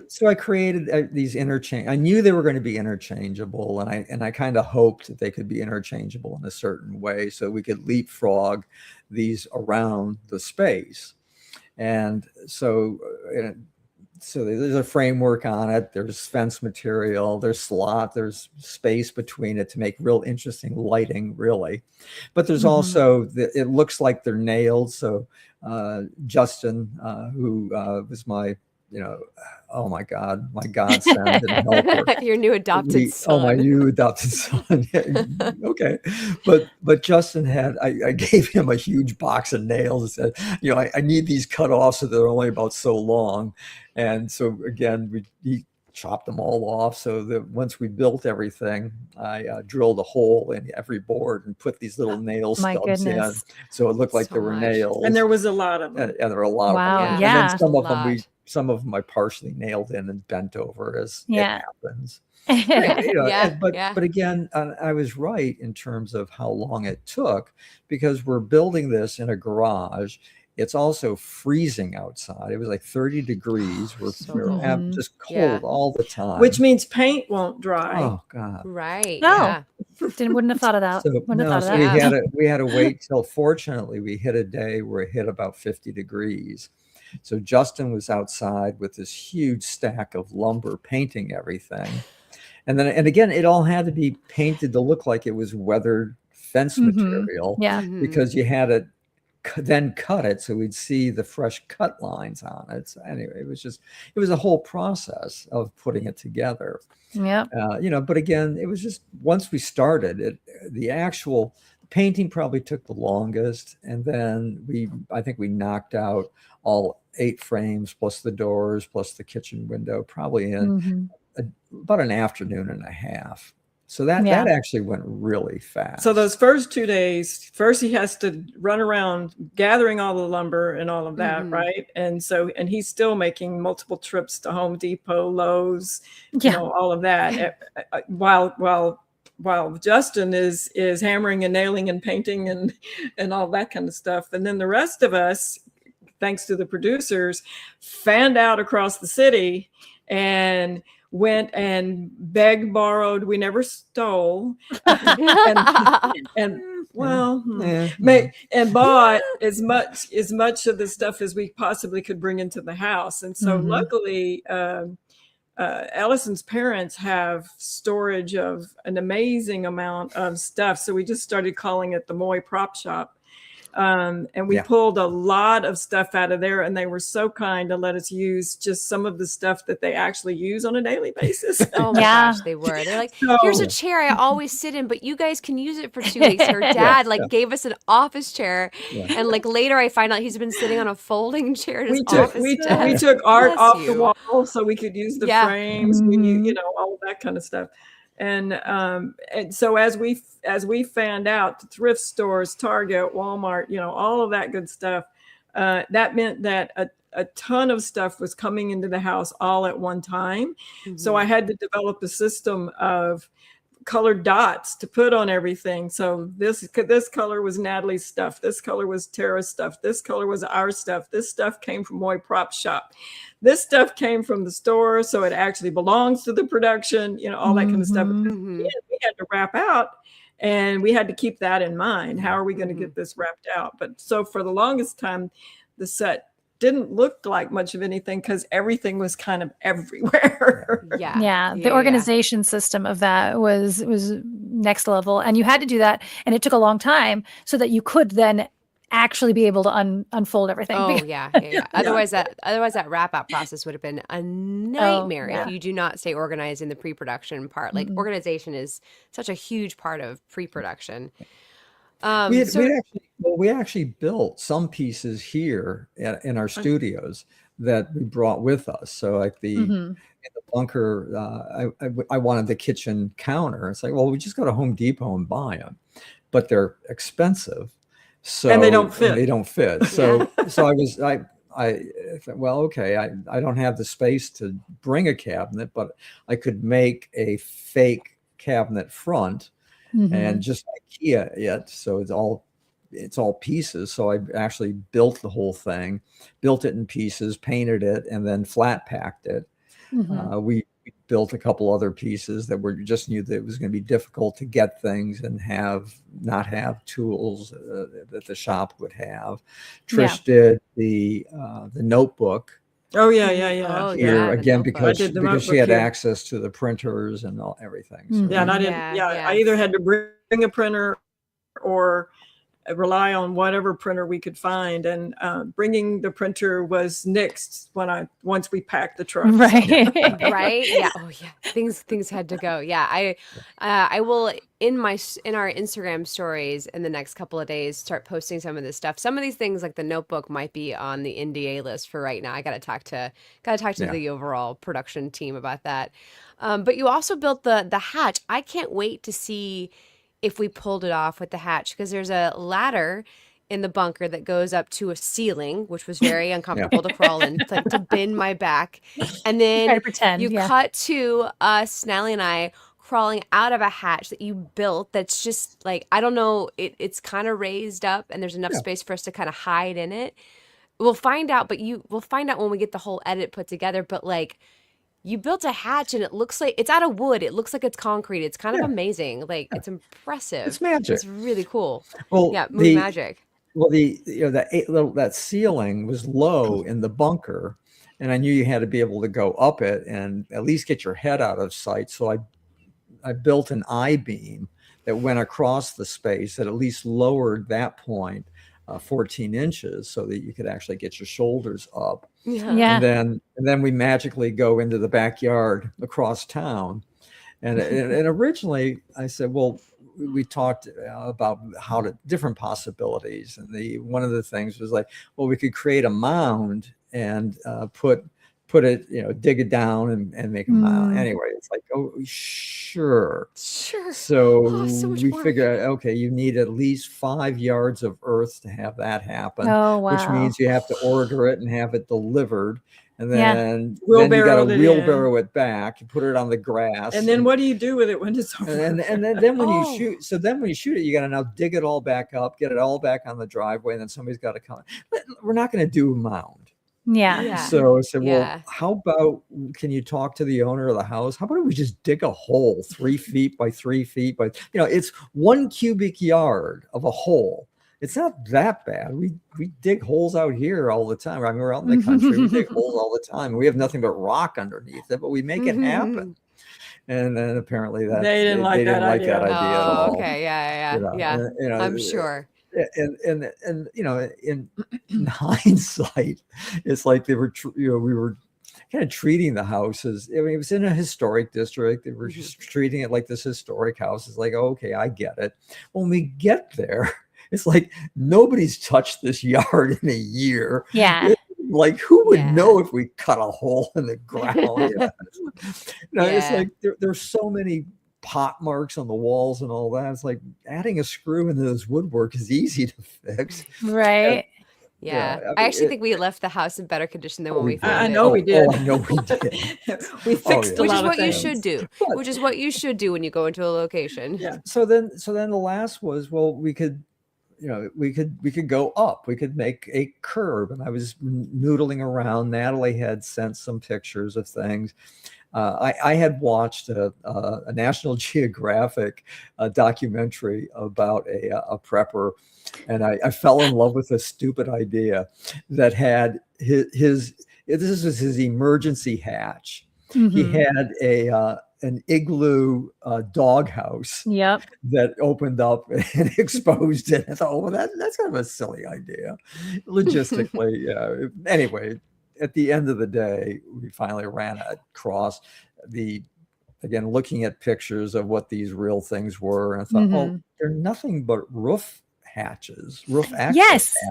So I created these interchange. I knew they were going to be interchangeable, and I kind of hoped that they could be interchangeable in a certain way, so we could leapfrog these around the space. And so there's a framework on it. There's fence material, there's slot, there's space between it to make real interesting lighting, really. But there's also, it looks like they're nailed. So Justin, who was my, oh my God, my godson and helper. Your new adopted son. Oh, my new adopted son. Okay. But Justin I gave him a huge box of nails and said, I need these cut off so they're only about so long. And so again, he chopped them all off. So that once we built everything, I drilled a hole in every board and put these little nail stubs in. So it looked like there were nails. And there was a lot of them. And there were a lot of them. Yeah. And then some of them I partially nailed in and bent over as it happens. But again, I was right in terms of how long it took, because we're building this in a garage. It's also freezing outside. It was like 30 degrees. We're just cold all the time. Which means paint won't dry. Oh, God. Right. No. Wouldn't have thought of that. We had to wait till, fortunately, we hit a day where it hit about 50 degrees. So Justin was outside with this huge stack of lumber painting everything. And again, it all had to be painted to look like it was weathered fence material. Yeah. Because you had to then cut it so we'd see the fresh cut lines on it. So anyway, it was a whole process of putting it together. Yeah. But again, it was just, once we started, the actual painting probably took the longest. And then I think we knocked out all 8 frames plus the doors plus the kitchen window probably in about an afternoon and a half. So that actually went really fast. So those first 2 days, first he has to run around gathering all the lumber and all of that, right? And he's still making multiple trips to Home Depot, Lowe's, all of that, while Justin is hammering and nailing and painting and all that kind of stuff. And then the rest of us, thanks to the producers, fanned out across the city and went and begged, borrowed. We never stole, and bought as much of the stuff as we possibly could bring into the house. And so, luckily, Ellison's parents have storage of an amazing amount of stuff. So we just started calling it the Moy Prop Shop. And we pulled a lot of stuff out of there, and they were so kind to let us use just some of the stuff that they actually use on a daily basis. Oh my gosh, they were. They're like, here's a chair I always sit in, but you guys can use it for 2 weeks. Her dad gave us an office chair, and later I find out he's been sitting on a folding chair. We took art off the wall so we could use the frames. We all of that kind of stuff. And so as we found out, the thrift stores, Target, Walmart, all of that good stuff, that meant that a ton of stuff was coming into the house all at one time. So I had to develop a system of colored dots to put on everything. So this color was Natalie's stuff. This color was Tara's stuff. This color was our stuff. This stuff came from Moy Prop Shop. This stuff came from the store, so it actually belongs to the production, all that kind of stuff. We had to wrap out, and we had to keep that in mind. How are we going to get this wrapped out? But so for the longest time, the set didn't look like much of anything because everything was kind of everywhere. The organization system of that was next level, and you had to do that, and it took a long time so that you could then actually be able to unfold everything. Oh yeah. Otherwise that wrap out process would have been a nightmare if you do not stay organized in the pre-production part. Like organization is such a huge part of pre-production. We actually built some pieces here in our studios that we brought with us. So like in the bunker, I wanted the kitchen counter. It's like, well, we just go to Home Depot and buy them, but they're expensive. So and they don't fit. So I thought, well, okay, I don't have the space to bring a cabinet, but I could make a fake cabinet front and just IKEA it. So it's all pieces. So I actually built the whole thing, built it in pieces, painted it, and then flat packed it. We built a couple other pieces that just knew that it was going to be difficult to get things and not have tools that the shop would have. Trish did the notebook. Oh yeah. Here again because she had access to the printers and everything. So. Yeah, and I didn't. I either had to bring a printer or rely on whatever printer we could find, and bringing the printer was nixed once we packed the truck. Right. So. Right. Yeah. Oh yeah. Things had to go. Yeah. I will in our Instagram stories in the next couple of days start posting some of this stuff. Some of these things like the notebook might be on the NDA list for right now. I gotta talk to the overall production team about that. But you also built the hatch. I can't wait to see if we pulled it off with the hatch, because there's a ladder in the bunker that goes up to a ceiling, which was very uncomfortable to crawl in, to bend my back. And then cut to us, Natalie and I, crawling out of a hatch that you built that's just like, I don't know, it's kind of raised up and there's enough space for us to kind of hide in it. We'll find out, we'll find out when we get the whole edit put together, but like, you built a hatch and it looks like it's out of wood. It looks like it's concrete. It's kind of amazing. Like it's impressive. It's magic. It's really cool. Well, movie magic. Well, that ceiling was low in the bunker, and I knew you had to be able to go up it and at least get your head out of sight. So I built an I-beam that went across the space that at least lowered that point 14 inches so that you could actually get your shoulders up. And then we magically go into the backyard across town. And originally I said, well, we talked about different possibilities. And one of the things was like, well, we could create a mound and put it, dig it down and make a mound. Anyway, it's like, oh, sure. So we figured, okay, you need at least 5 yards of earth to have that happen. Oh, wow. Which means you have to order it and have it delivered. And then you got to wheelbarrow it back. You put it on the grass. And then what do you do with it when it's over? And then when you shoot, when you shoot it, you got to now dig it all back up, get it all back on the driveway, and then somebody's got to come. We're not going to do a mound. So I said, well, how about, can you talk to the owner of the house? How about we just dig a hole 3 feet by 3 feet by, it's 1 cubic yard of a hole. It's not that bad. We dig holes out here all the time. I mean, we're out in the country. We dig holes all the time. We have nothing but rock underneath it, but we make it happen. And then apparently they didn't like that idea at all. Okay. I'm sure. And in hindsight, it's like we were kind of treating the house as, I mean, it was in a historic district. They were just treating it like this historic house. It's like, oh, okay, I get it. When we get there, it's like nobody's touched this yard in a year. Like, who would know if we cut a hole in the ground? It's like there's so many pot marks on the walls and all that. It's like adding a screw into this woodwork is easy to fix. Right. I actually think we left the house in better condition than when we found it. I know we did. I know we did. We fixed a lot of things. You should do. Which is what you should do when you go into a location. So then the last was, well, we could go up. We could make a curb. And I was noodling around. Natalie had sent some pictures of things. I had watched a National Geographic documentary about a prepper, and I fell in love with a stupid idea that had this was his emergency hatch. He had an igloo doghouse that opened up and exposed it. I thought, oh, well, that's kind of a silly idea, logistically. Anyway, at the end of the day, we finally ran across again, looking at pictures of what these real things were. And I thought, oh, they're nothing but roof access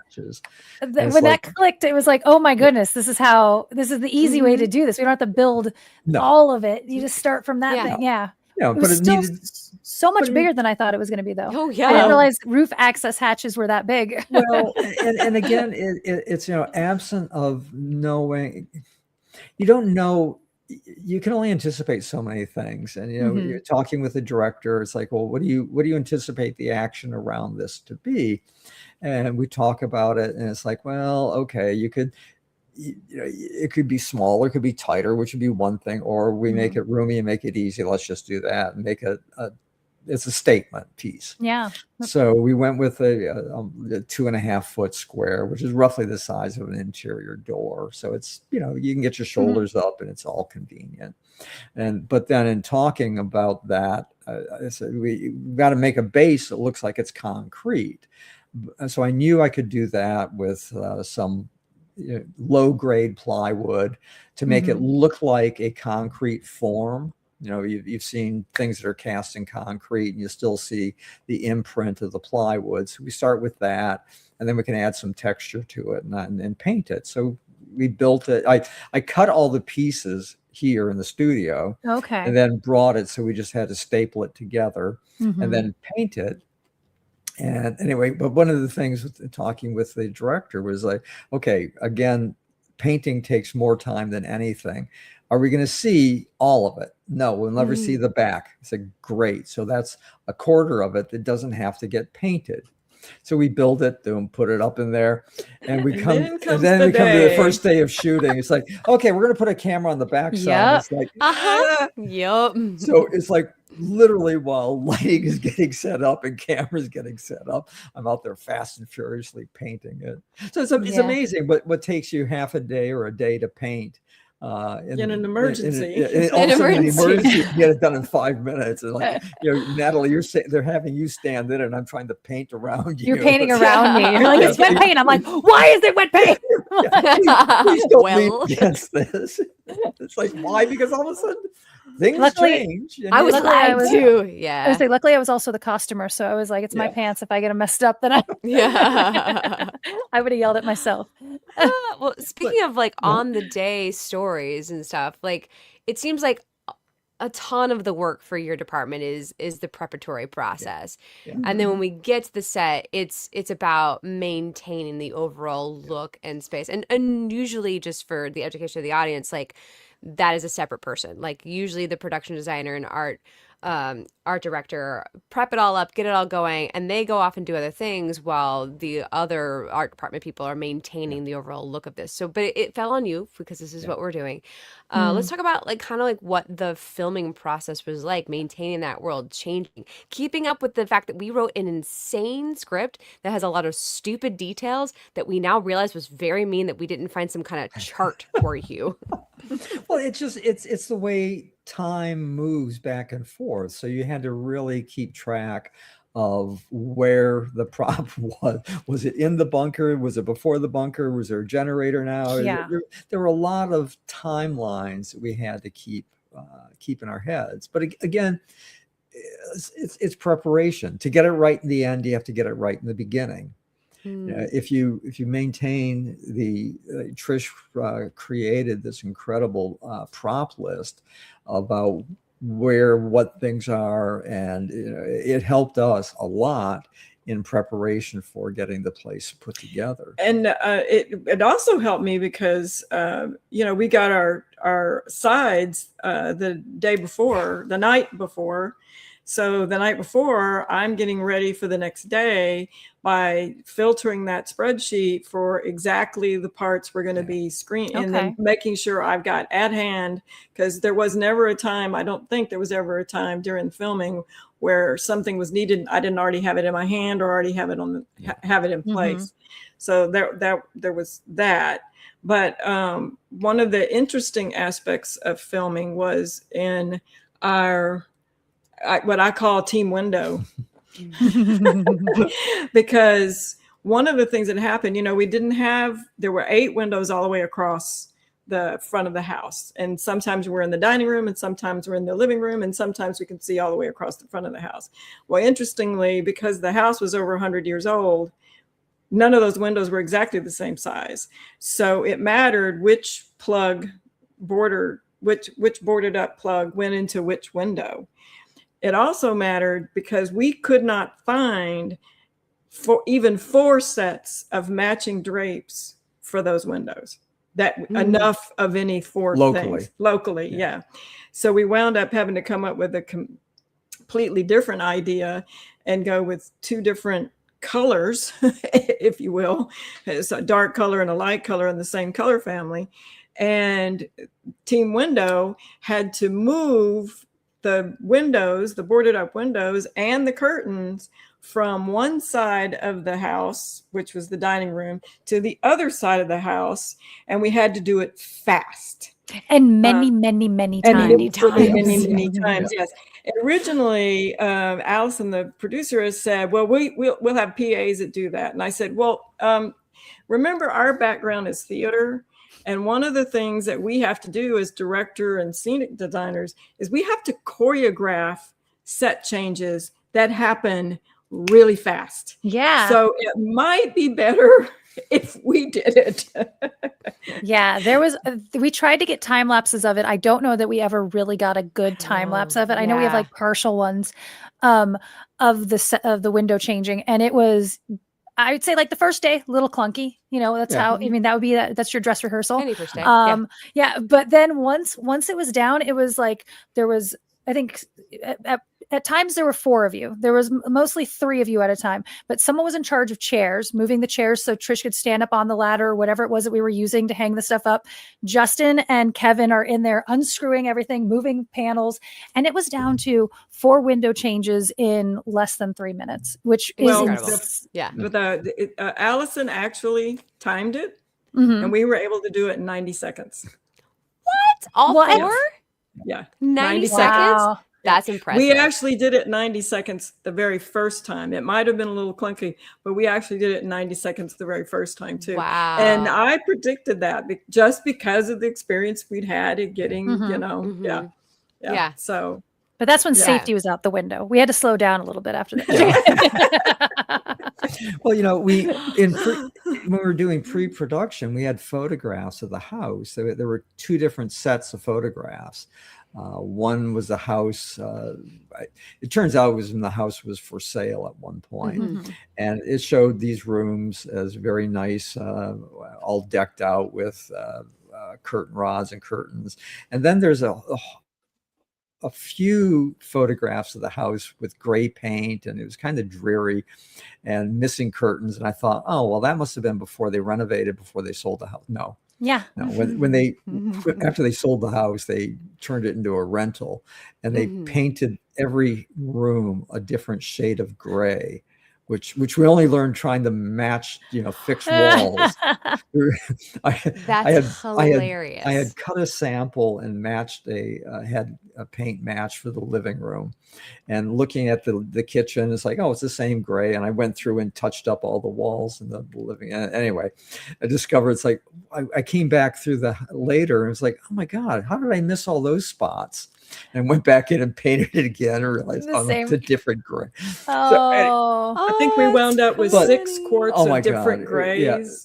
hatches. When that clicked, it was like, oh my goodness, this is the easy way to do this. We don't have to build all of it. You just start from that thing. Yeah. Yeah, but it needed so much bigger than I thought it was going to be, though. Oh yeah, I didn't realize roof access hatches were that big. Well, and again, it's absent of knowing. You don't know. You can only anticipate so many things, and you're talking with the director. It's like, well, what do you anticipate the action around this to be? And we talk about it, and it's like, well, okay, you could. It could be smaller, it could be tighter, which would be one thing, or we make it roomy and make it easy. Let's just do that and make it's a statement piece. Yeah. So we went with a 2.5 foot square, which is roughly the size of an interior door. So it's, you can get your shoulders up and it's all convenient. But then in talking about that, I said, we've got to make a base that looks like it's concrete. So I knew I could do that with some low grade plywood to make it look like a concrete form. You've seen things that are cast in concrete and you still see the imprint of the plywood. So we start with that, and then we can add some texture to it and paint it. So we built it. I cut all the pieces here in the studio, and then brought it. So we just had to staple it together and then paint it. And anyway, but one of the things with talking with the director was like, okay, again, painting takes more time than anything. Are we going to see all of it? No, we'll never see the back. I said, great. So that's a quarter of it that doesn't have to get painted. So we build it, put it up in there, and we come to the first day of shooting. It's like, okay, we're going to put a camera on the back side. It's like, So it's like literally while lighting is getting set up and cameras getting set up, I'm out there fast and furiously painting it. So it's amazing what takes you half a day or a day to paint. In an emergency. An emergency, you get it done in 5 minutes. And like, Natalie, they're having you stand in it, and I'm trying to paint around you. You're painting around me. You're like, it's wet paint. I'm like, why is it wet paint? Please don't lean against this. It's like, why? Because all of a sudden things change. I was glad too. Yeah. I was like, luckily I was also the costumer, so I was like, it's my pants. If I get them messed up, then I would have yelled at myself. Well, speaking of like on the day stories and stuff, like it seems like a ton of the work for your department is the preparatory process. And then when we get to the set, it's about maintaining the overall look and space. And usually, just for the education of the audience, like that is a separate person. Like usually the production designer and art director prep it all up, get it all going, and they go off and do other things while the other art department people are maintaining the overall look of this. So, but it fell on you because this is what we're doing. Let's talk about like kind of like what the filming process was like, maintaining that world, changing, keeping up with the fact that we wrote an insane script that has a lot of stupid details that we now realize was very mean that we didn't find some kind of chart for you. Well, it's the way time moves back and forth. So you had to really keep track of where the prop was. Was it in the bunker? Was it before the bunker? Was there a generator now? Yeah. There were a lot of timelines that we had to keep in our heads. But again, it's preparation. To get it right in the end, you have to get it right in the beginning. If you maintain Trish created this incredible prop list about what things are, and it helped us a lot in preparation for getting the place put together. And it also helped me because we got our sides the night before. So the night before, I'm getting ready for the next day by filtering that spreadsheet for exactly the parts we're going to be screened, and then making sure I've got at hand, because there was never a time, I don't think there was ever a time during filming where something was needed. I didn't already have it in my hand or already have it have it in place. So there was that. But one of the interesting aspects of filming was in what I call team window. Because one of the things that happened, there were 8 windows all the way across the front of the house. And sometimes we're in the dining room, and sometimes we're in the living room, and sometimes we can see all the way across the front of the house. Well, interestingly, because the house was over 100 years old, none of those windows were exactly the same size. So it mattered which boarded up plug went into which window. It also mattered because we could not find even 4 sets of matching drapes for those windows. Enough of any 4 things locally. Yeah. So we wound up having to come up with a completely different idea and go with 2 different colors, if you will. It's a dark color and a light color in the same color family. And Team Window had to move the windows, the boarded up windows and the curtains from one side of the house, which was the dining room, to the other side of the house. And we had to do it fast. And many times. Yes. Originally, Allison, the producer, has said, well, we'll have PAs that do that. And I said, well, remember, our background is theater. And one of the things that we have to do as director and scenic designers is we have to choreograph set changes that happen really fast. Yeah. So it might be better if we did it. Yeah, we tried to get time lapses of it. I don't know that we ever really got a good time lapse of it. I know we have like partial ones of the window changing, and it was, I would say, like the first day, a little clunky. That's how. I mean, that would be that's your dress rehearsal. Any first day. Yeah. But then once it was down, it was like there was, I think, at times there were 4 of you. There was mostly 3 of you at a time, but someone was in charge of chairs, moving the chairs so Trish could stand up on the ladder or whatever it was that we were using to hang the stuff up. Justin and Kevin are in there unscrewing everything, moving panels. And it was down to 4 window changes in less than 3 minutes, which is incredible. Yeah. But Allison actually timed it, and we were able to do it in 90 seconds. What? All 4? Yeah. 90 seconds? Wow. That's impressive. We actually did it 90 seconds the very first time. It might have been a little clunky, but we actually did it in 90 seconds the very first time too. Wow. And I predicted that just because of the experience we'd had in getting, Yeah. So. But that's when safety was out the window. We had to slow down a little bit after that. Well, when we were doing pre-production, we had photographs of the house. There were 2 different sets of photographs. One was the house. It turns out it was when the house was for sale at one point. And it showed these rooms as very nice, all decked out with curtain rods and curtains. And then there's a few photographs of the house with gray paint, and it was kind of dreary and missing curtains. And I thought, oh, well, that must have been before they renovated, before they sold the house. No. Yeah. No, when they after they sold the house, they turned it into a rental, and they painted every room a different shade of gray, which we only learned trying to match, fixed walls. That's hilarious. I had cut a sample and matched had a paint match for the living room, and looking at the kitchen, it's like, oh, it's the same gray. And I went through and touched up all the walls in the living. Anyway, I discovered it's like, I came back through later, and it's like, oh my God, how did I miss all those spots? And went back in and painted it again and realized, it's a different gray. I think we wound up with 6 quarts of different grays.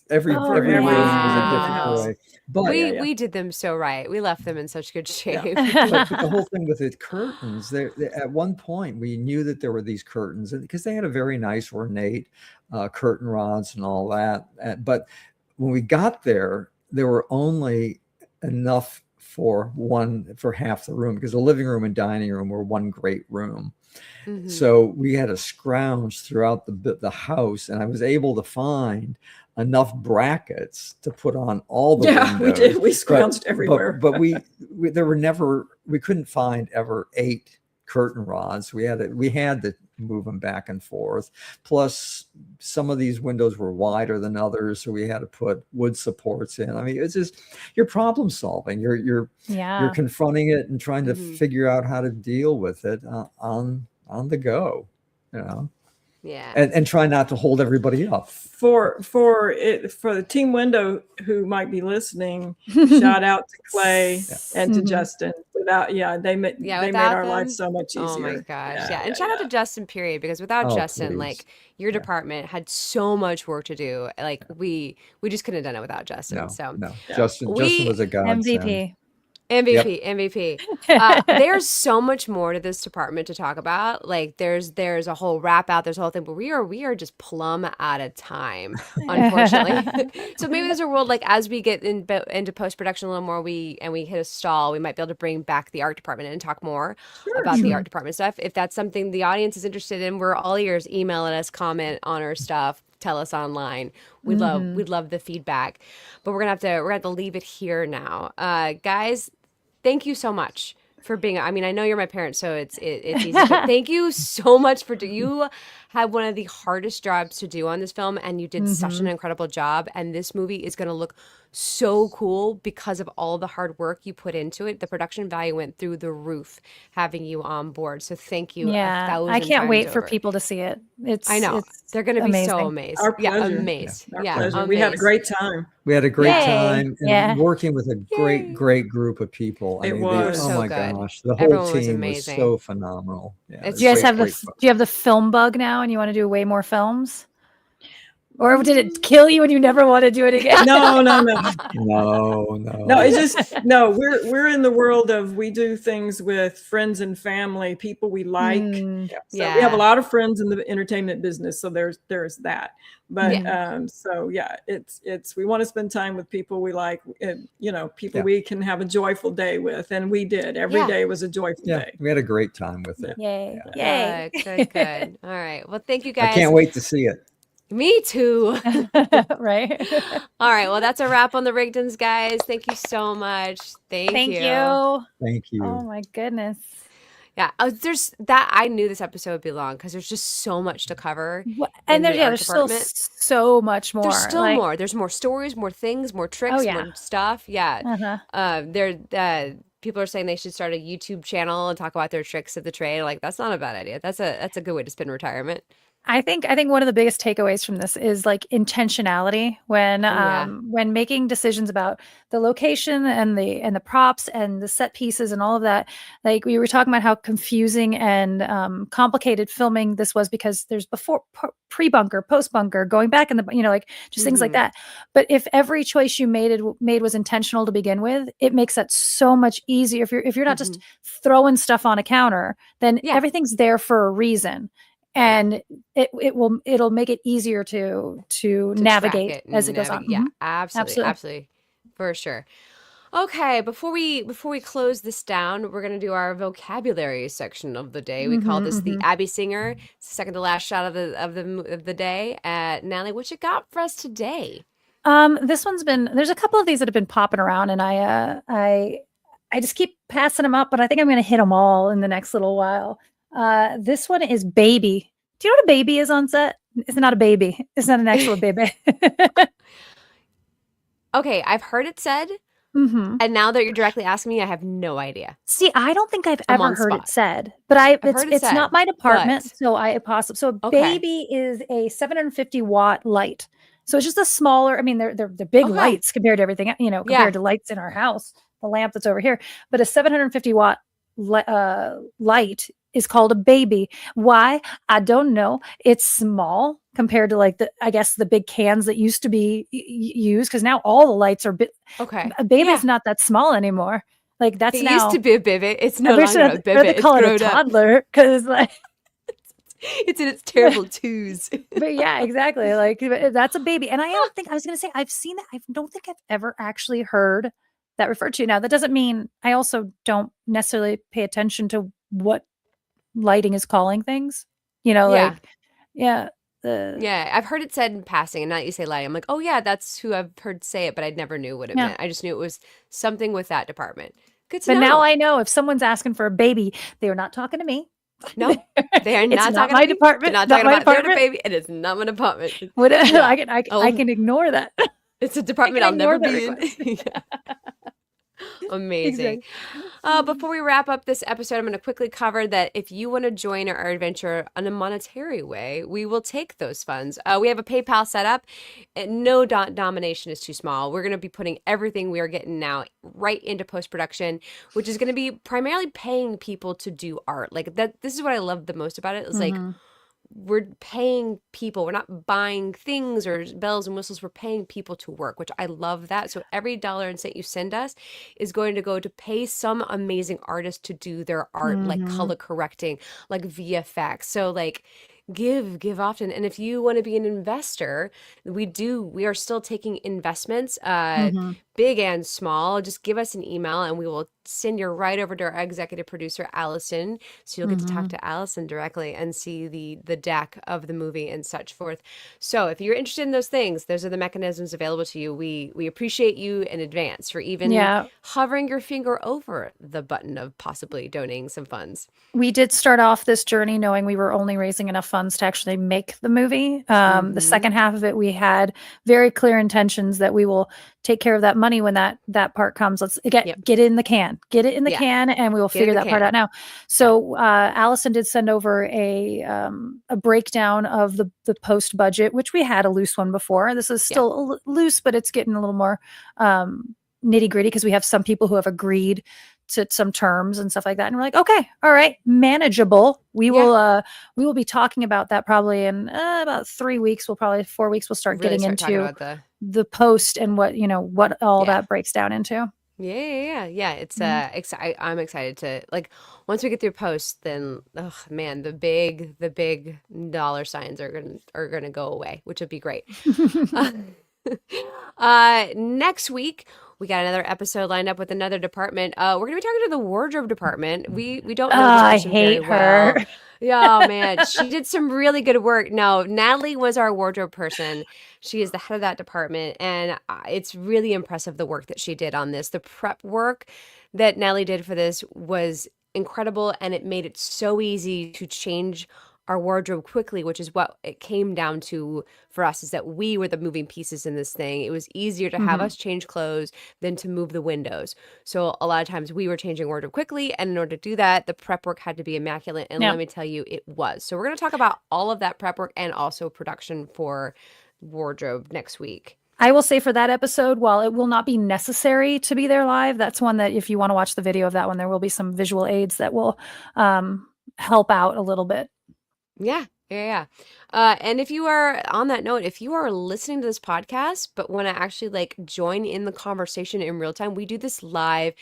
Yeah. Every room was a different gray. But we did them so right. We left them in such good shape. But the whole thing with the curtains, at one point we knew that there were these curtains, and because they had a very nice ornate curtain rods and all that. But when we got there were only enough for half the room, because the living room and dining room were one great room. So we had to scrounge throughout the house, and I was able to find enough brackets to put on all the windows. We did. We scrounged everywhere. But we couldn't find ever 8 curtain rods. We had to move them back and forth. Plus, some of these windows were wider than others, so we had to put wood supports in. I mean, it's just you're problem solving. You're confronting it and trying to figure out how to deal with it on the go. Yeah. And try not to hold everybody up. For the team window who might be listening, shout out to Clay and to Justin. They made our lives so much easier. Oh my gosh. Yeah. And shout out to Justin, period, because without Justin, please. Like your department had so much work to do. Like we just couldn't have done it without Justin. Justin was a godsend. MVP. There's so much more to this department to talk about. Like there's a whole wrap out, there's a whole thing, but we are just plumb out of time, unfortunately. So maybe there's a world like as we get into post-production a little more, we hit a stall, we might be able to bring back the art department and talk more about the art department stuff. If that's something the audience is interested in, we're all ears. Email at us, comment on our stuff. Tell us online. We'd love the feedback. But we're gonna have to leave it here now. Guys, thank you so much for being. I mean, I know you're my parents, so it's easy. But thank you so much you had one of the hardest jobs to do on this film, and you did such an incredible job. And this movie is gonna look so cool because of all the hard work you put into it. The production value went through the roof having you on board. So thank you. Yeah, I can't wait for people to see it. I know they're going to be so amazed. Our pleasure. Amazed. Pleasure. We had a great time. We had a great time and working with a great group of people. It was oh so my good. gosh, the whole team was so phenomenal. Yeah, do you guys have do you have the film bug now, and you want to do way more films? Or did it kill you and you never want to do it again? No. It's just we're in the world of we do things with friends and family, people we like. We have a lot of friends in the entertainment business, so there's that. But it's we want to spend time with people we like, people we can have a joyful day with, and we did. Every day was a joyful day. We had a great time with it. Yay. Good. All right. Well, thank you guys. I can't wait to see it. Me too. Right. All right. Well, that's a wrap on the Rigdons, guys. Thank you so much. Thank you. Thank you. Oh my goodness. Yeah, there's that. I knew this episode would be long because there's just so much to cover. And there's still so much more. There's still more. There's more stories, more things, more tricks, more stuff. Yeah. People are saying they should start a YouTube channel and talk about their tricks of the trade. Like that's not a bad idea. That's a good way to spend retirement. I think one of the biggest takeaways from this is like intentionality when making decisions about the location and the props and the set pieces and all of that. Like we were talking about how confusing and complicated filming this was because there's pre-bunker, post-bunker, going back in the just things like that. But if every choice you made was intentional to begin with, it makes that so much easier. If you're not just throwing stuff on a counter, then everything's there for a reason. And it'll make it easier to navigate as it goes on. Yeah, absolutely, for sure. Okay, before we close this down, we're gonna do our vocabulary section of the day. We call this the Abby Singer. It's the second to last shot of the day. Natalie, what you got for us today? This one's there's a couple of these that have been popping around, and I just keep passing them up, but I think I'm gonna hit them all in the next little while. This one is baby. Do you know what a baby is on set? It's not a baby. It's not an actual baby. Okay, I've heard it said, and now that you're directly asking me, I have no idea. See, I don't think I've ever heard it said, but it's not my department, so a baby is a 750 watt light. So it's just a smaller. I mean, they're big lights compared to everything, compared to lights in our house. The lamp that's over here, but a 750 watt light is called a baby. Why? I don't know. It's small compared to the big cans that used to be used, because now all the lights are big. Okay. A baby's not that small anymore. Like that's it now used to be a baby. It's no longer a baby. They call it a toddler because it's in its terrible twos. But yeah, exactly. Like that's a baby. And I was going to say, I've seen that. I don't think I've ever actually heard that referred to. Now that doesn't mean I also don't necessarily pay attention to what lighting is calling things, I've heard it said in passing, and now that you say lighting, I'm like, oh yeah, that's who I've heard say it, but I never knew what it meant. I just knew it was something with that department. Good to But know. now I know if someone's asking for a baby, they are not talking to me. No, they are not It's not talking my to me. department. They're not Not talking my about their department. baby. It is not my department. What Yeah. I can ignore that. It's a department I'll ignore never that be in. request. Yeah. Amazing. Exactly. Before we wrap up this episode, I'm going to quickly cover that if you want to join our adventure in a monetary way, we will take those funds. We have a PayPal set up. No domination is too small. We're going to be putting everything we are getting now right into post-production, which is going to be primarily paying people to do art. Like that. This is what I love the most about it. It's like, we're paying people. We're not buying things or bells and whistles. We're paying people to work, which I love that. So every dollar and cent you send us is going to go to pay some amazing artist to do their art, like color correcting, like VFX. So like give often. And if you want to be an investor, we are still taking investments, big and small. Just give us an email and we will send you right over to our executive producer, Allison. So you'll get to talk to Allison directly and see the deck of the movie and such forth. So if you're interested in those things, those are the mechanisms available to you. We appreciate you in advance for even hovering your finger over the button of possibly donating some funds. We did start off this journey knowing we were only raising enough funds to actually make the movie. The second half of it, we had very clear intentions that we will take care of that money when that part comes. Let's get it in the can, can, and we will figure that part out now. So Allison did send over a breakdown of the post budget, which we had a loose one before. This is still loose, but it's getting a little more nitty gritty because we have some people who have agreed to some terms and stuff like that, and we're like, okay, all right, manageable. We will be talking about that probably in about 3 weeks. 4 weeks. We'll start getting into the post and what all that breaks down into. Yeah. It's I'm excited to, like, once we get through post, then man, the big dollar signs are gonna go away, which would be great. Next week we got another episode lined up with another department. We're gonna be talking to the wardrobe department. We don't know this person very well. Yeah, oh, man, she did some really good work. No, Natalie was our wardrobe person. She is the head of that department, and it's really impressive the work that she did on this. The prep work that Natalie did for this was incredible, and it made it so easy to change our wardrobe quickly, which is what it came down to for us, is that we were the moving pieces in this thing. It was easier to have us change clothes than to move the windows. So a lot of times we were changing wardrobe quickly, and in order to do that, the prep work had to be immaculate, and let me tell you, it was. So we're going to talk about all of that prep work and also production for wardrobe next week. I will say for that episode, while it will not be necessary to be there live, that's one that if you want to watch the video of that one, there will be some visual aids that will help out a little bit. Yeah. And if you are, on that note, if you are listening to this podcast but want to actually like join in the conversation in real time, we do this live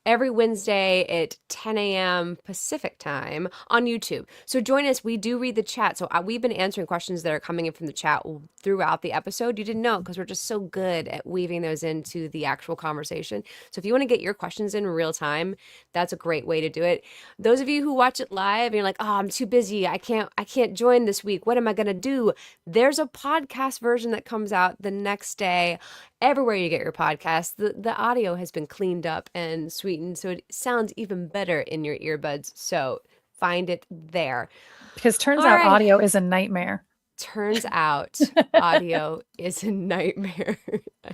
every Wednesday at 10 a.m. Pacific time on YouTube. So join us. We do read the chat. So we've been answering questions that are coming in from the chat throughout the episode. You didn't know because we're just so good at weaving those into the actual conversation. So if you want to get your questions in real time, that's a great way to do it. Those of you who watch it live and you're like, oh, I'm too busy. I can't join this week. What am I going to do? There's a podcast version that comes out the next day. Everywhere you get your podcast, the audio has been cleaned up and sweetened, so it sounds even better in your earbuds. So find it there. Because turns out audio is a nightmare. Turns out audio is a nightmare.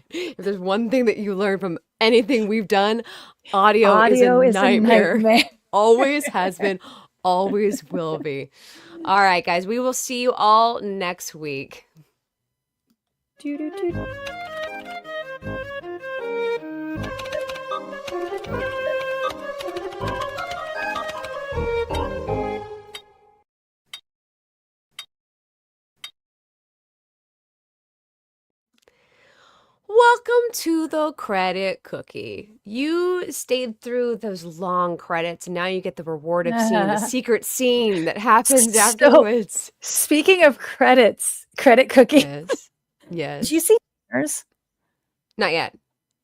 If there's one thing that you learn from anything we've done, audio is a nightmare. Always has been, always will be. All right, guys, we will see you all next week. Welcome to the credit cookie. You stayed through those long credits, and now you get the reward of seeing the secret scene that happens afterwards. Speaking of credits, credit cookie. Yes. Did you see Sinners? Not yet.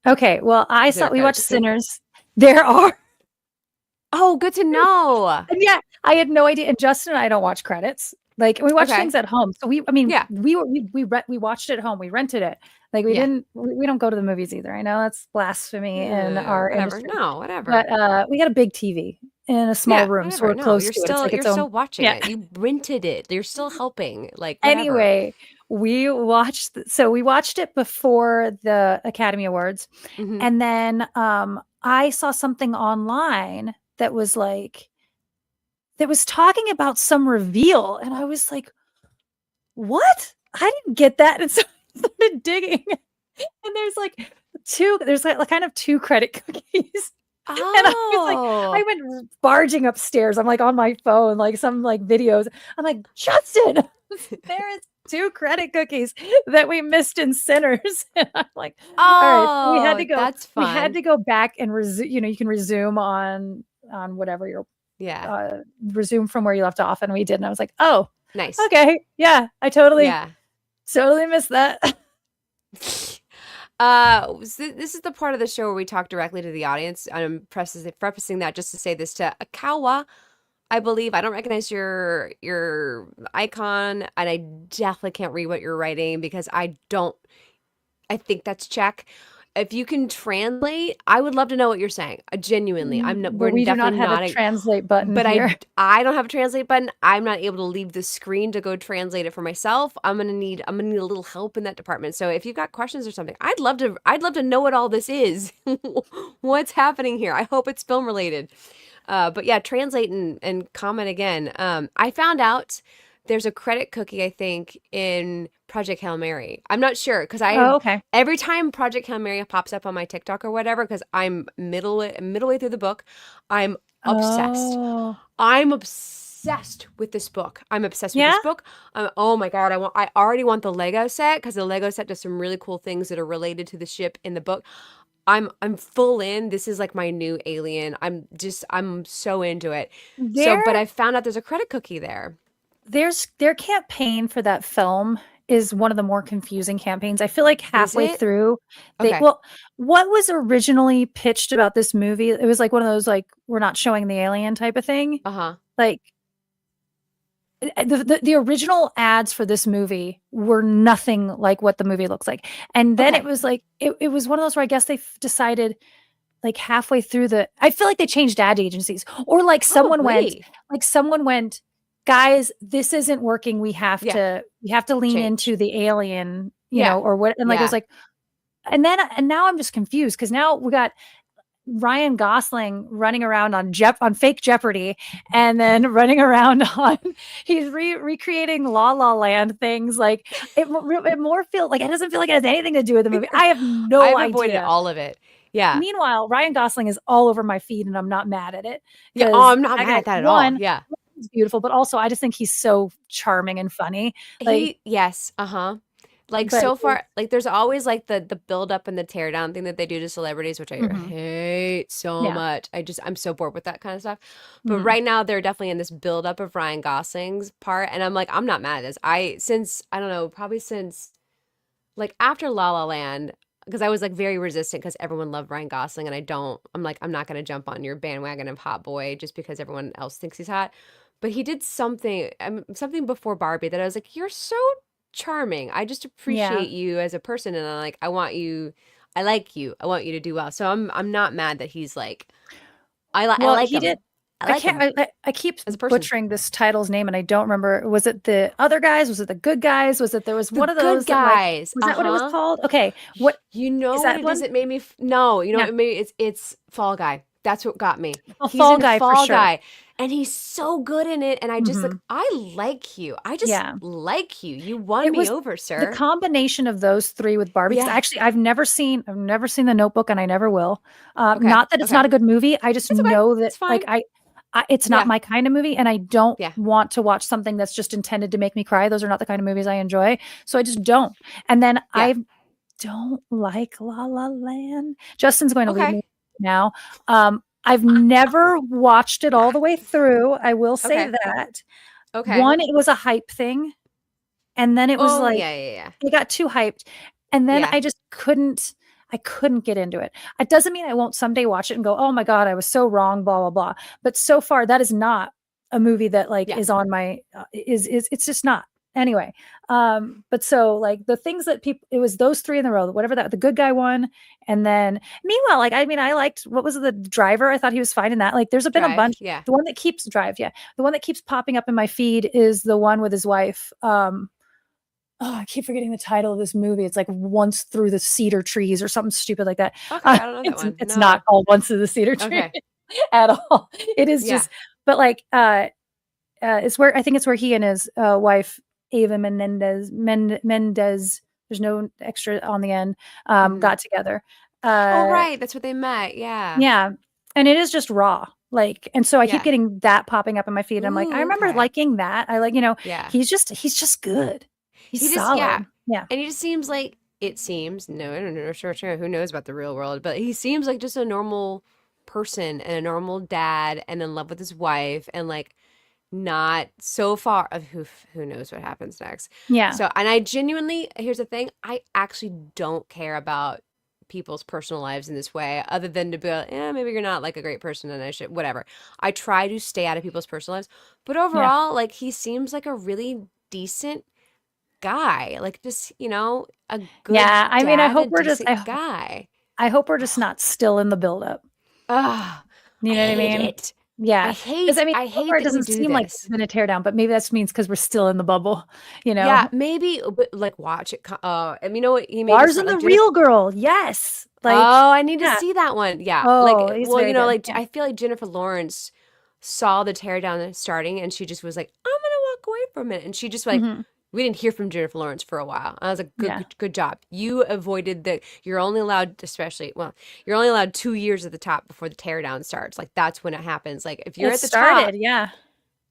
Okay, well, we watched Sinners. There are. Oh, good to know. And yeah, I had no idea. And Justin and I don't watch credits. Like we watch things at home. So we watched it at home. We rented it. Like we don't go to the movies either. I know that's blasphemy in our whatever. industry. No, whatever. But we got a big TV in a small room, whatever. so we're No, close you're to still, it. It's like you're still watching yeah. it. You rented it. You're still helping. Like whatever. Anyway, we watched it before the Academy Awards, and then I saw something online that was talking about some reveal, and I was like, what? I didn't get that. And so I started digging, and there's kind of two credit cookies. And I was like, I went barging upstairs. I'm like on my phone, like some like videos. I'm like, Justin, there is 2 credit cookies that we missed in Sinners. And I'm like, all right, so we had to go. That's fun. We had to go back and resume. You can resume on whatever you're. Resume from where you left off, and we did. And I was like, oh, nice. Okay, yeah, I totally missed that. This is the part of the show where we talk directly to the audience. I'm prefacing that just to say this to Akawa. I believe I don't recognize your icon, and I definitely can't read what you're writing because I think that's check. If you can translate, I would love to know what you're saying. Genuinely, We do not have a translate button, but here. I don't have a translate button. I'm not able to leave the screen to go translate it for myself. I'm gonna need a little help in that department. So if you've got questions or something, I'd love to know what all this is. What's happening here? I hope it's film related. But yeah, translate and comment again. I found out there's a credit cookie, I think, in Project Hail Mary. I'm not sure because every time Project Hail Mary pops up on my TikTok or whatever, because I'm middle way through the book, I'm obsessed. I'm obsessed with this book. I'm obsessed with this book. Oh my God, I already want the Lego set because the Lego set does some really cool things that are related to the ship in the book. I'm full in. This is like my new Alien. I'm so into it. But I found out there's a credit cookie there. Their campaign for that film is one of the more confusing campaigns. I feel like halfway through, what was originally pitched about this movie? It was like one of those like we're not showing the alien type of thing. Like the original ads for this movie were nothing like what the movie looks like, and then it was like it was one of those where I guess they decided like halfway through I feel like they changed ad agencies or like someone went. Guys, this isn't working. We have to lean into the alien, you know, or what? And like, it was like, and now I'm just confused because now we got Ryan Gosling running around on fake Jeopardy, and then running around he's recreating La La Land things. Like it more feels like it doesn't feel like it has anything to do with the movie. I have no idea. I've avoided all of it. Yeah. Meanwhile, Ryan Gosling is all over my feed, and I'm not mad at it. Yeah. Oh, I'm not mad at that at all. Yeah. He's beautiful, but also I just think he's so charming and funny. Like like so far, like there's always like the build up and the tear down thing that they do to celebrities, which I hate so much. I'm so bored with that kind of stuff. But right now they're definitely in this build up of Ryan Gosling's part, and I'm like, I'm not mad at this. Probably since like after La La Land, because I was like very resistant because everyone loved Ryan Gosling, and I'm not going to jump on your bandwagon of hot boy just because everyone else thinks he's hot. But he did something before Barbie that I was like, you're so charming. I just appreciate you as a person, and I like you. I want you to do well. So I'm not mad that he's like, I like him. I keep butchering this title's name, and I don't remember. Was it the other guys? Was it the good guys? There was one of those good guys? Was that what it was called? Okay, what is that? What it made me? No, it made it's Fall Guy. That's what got me. He's Fall Guy, Fall for sure. Guy. And he's so good in it. And I just I like you. I just like you. You won me over, sir. The combination of those three with Barbie. Yeah. Actually, I've never seen The Notebook, and I never will. Not that it's not a good movie. I just know that it's not my kind of movie, and I don't want to watch something that's just intended to make me cry. Those are not the kind of movies I enjoy. So I just don't. And then I don't like La La Land. Justin's going to leave me now. I've never watched it all the way through. I will say that. Okay. One, it was a hype thing. And then it was it got too hyped. And then I just couldn't get into it. It doesn't mean I won't someday watch it and go, oh my God, I was so wrong, blah, blah, blah. But so far that is not a movie that is on my, it's just not. Anyway, but so like the things that people, it was those three in the row, whatever that, the good guy one. And then meanwhile, like, I mean, I liked, what was it, the driver? I thought he was fine in that. Like there's been a bunch, Yeah. the one that keeps drive. Yeah. The one that keeps popping up in my feed is the one with his wife. Oh, I keep forgetting the title of this movie. It's like Once Through the Cedar Trees or something stupid like that. Okay, I don't know that one. It's No. not called Once Through the Cedar Tree at all. It is just, but like, it's where, I think it's where he and his wife, Ava Menendez, there's no extra on the end, got together. Oh, right. That's what they met. Yeah. Yeah. And it is just raw. Like, and so I keep getting that popping up in my feed. And I'm like, I remember liking that. I like, he's just good. He's solid. Yeah. And he just seems like, it seems, no, I don't know, sure, who knows about the real world, but he seems like just a normal person and a normal dad and in love with his wife and like not so far of who knows what happens next. Yeah. So, and I genuinely, here's the thing, I actually don't care about people's personal lives in this way, other than to be like, maybe you're not like a great person and I should, whatever. I try to stay out of people's personal lives, but overall, like he seems like a really decent guy, like just, a good I mean, I dad, hope a we're just decent guy. I hope we're just not still in the buildup. You know what I mean? It. Yeah. I hate it doesn't seem like it's been a teardown, but maybe that means because we're still in the bubble, Yeah, maybe, but like watch it. And you know what? He made Lars and the Real Girl. Yes. Like, I need to see that one. Yeah. Oh, like, well, good. I feel like Jennifer Lawrence saw the teardown starting and she just was like, I'm going to walk away for a minute. And she just like, we didn't hear from Jennifer Lawrence for a while. I was like, good job. You avoided you're only allowed, you're only allowed 2 years at the top before the teardown starts. Like that's when it happens. Like if you're at the top,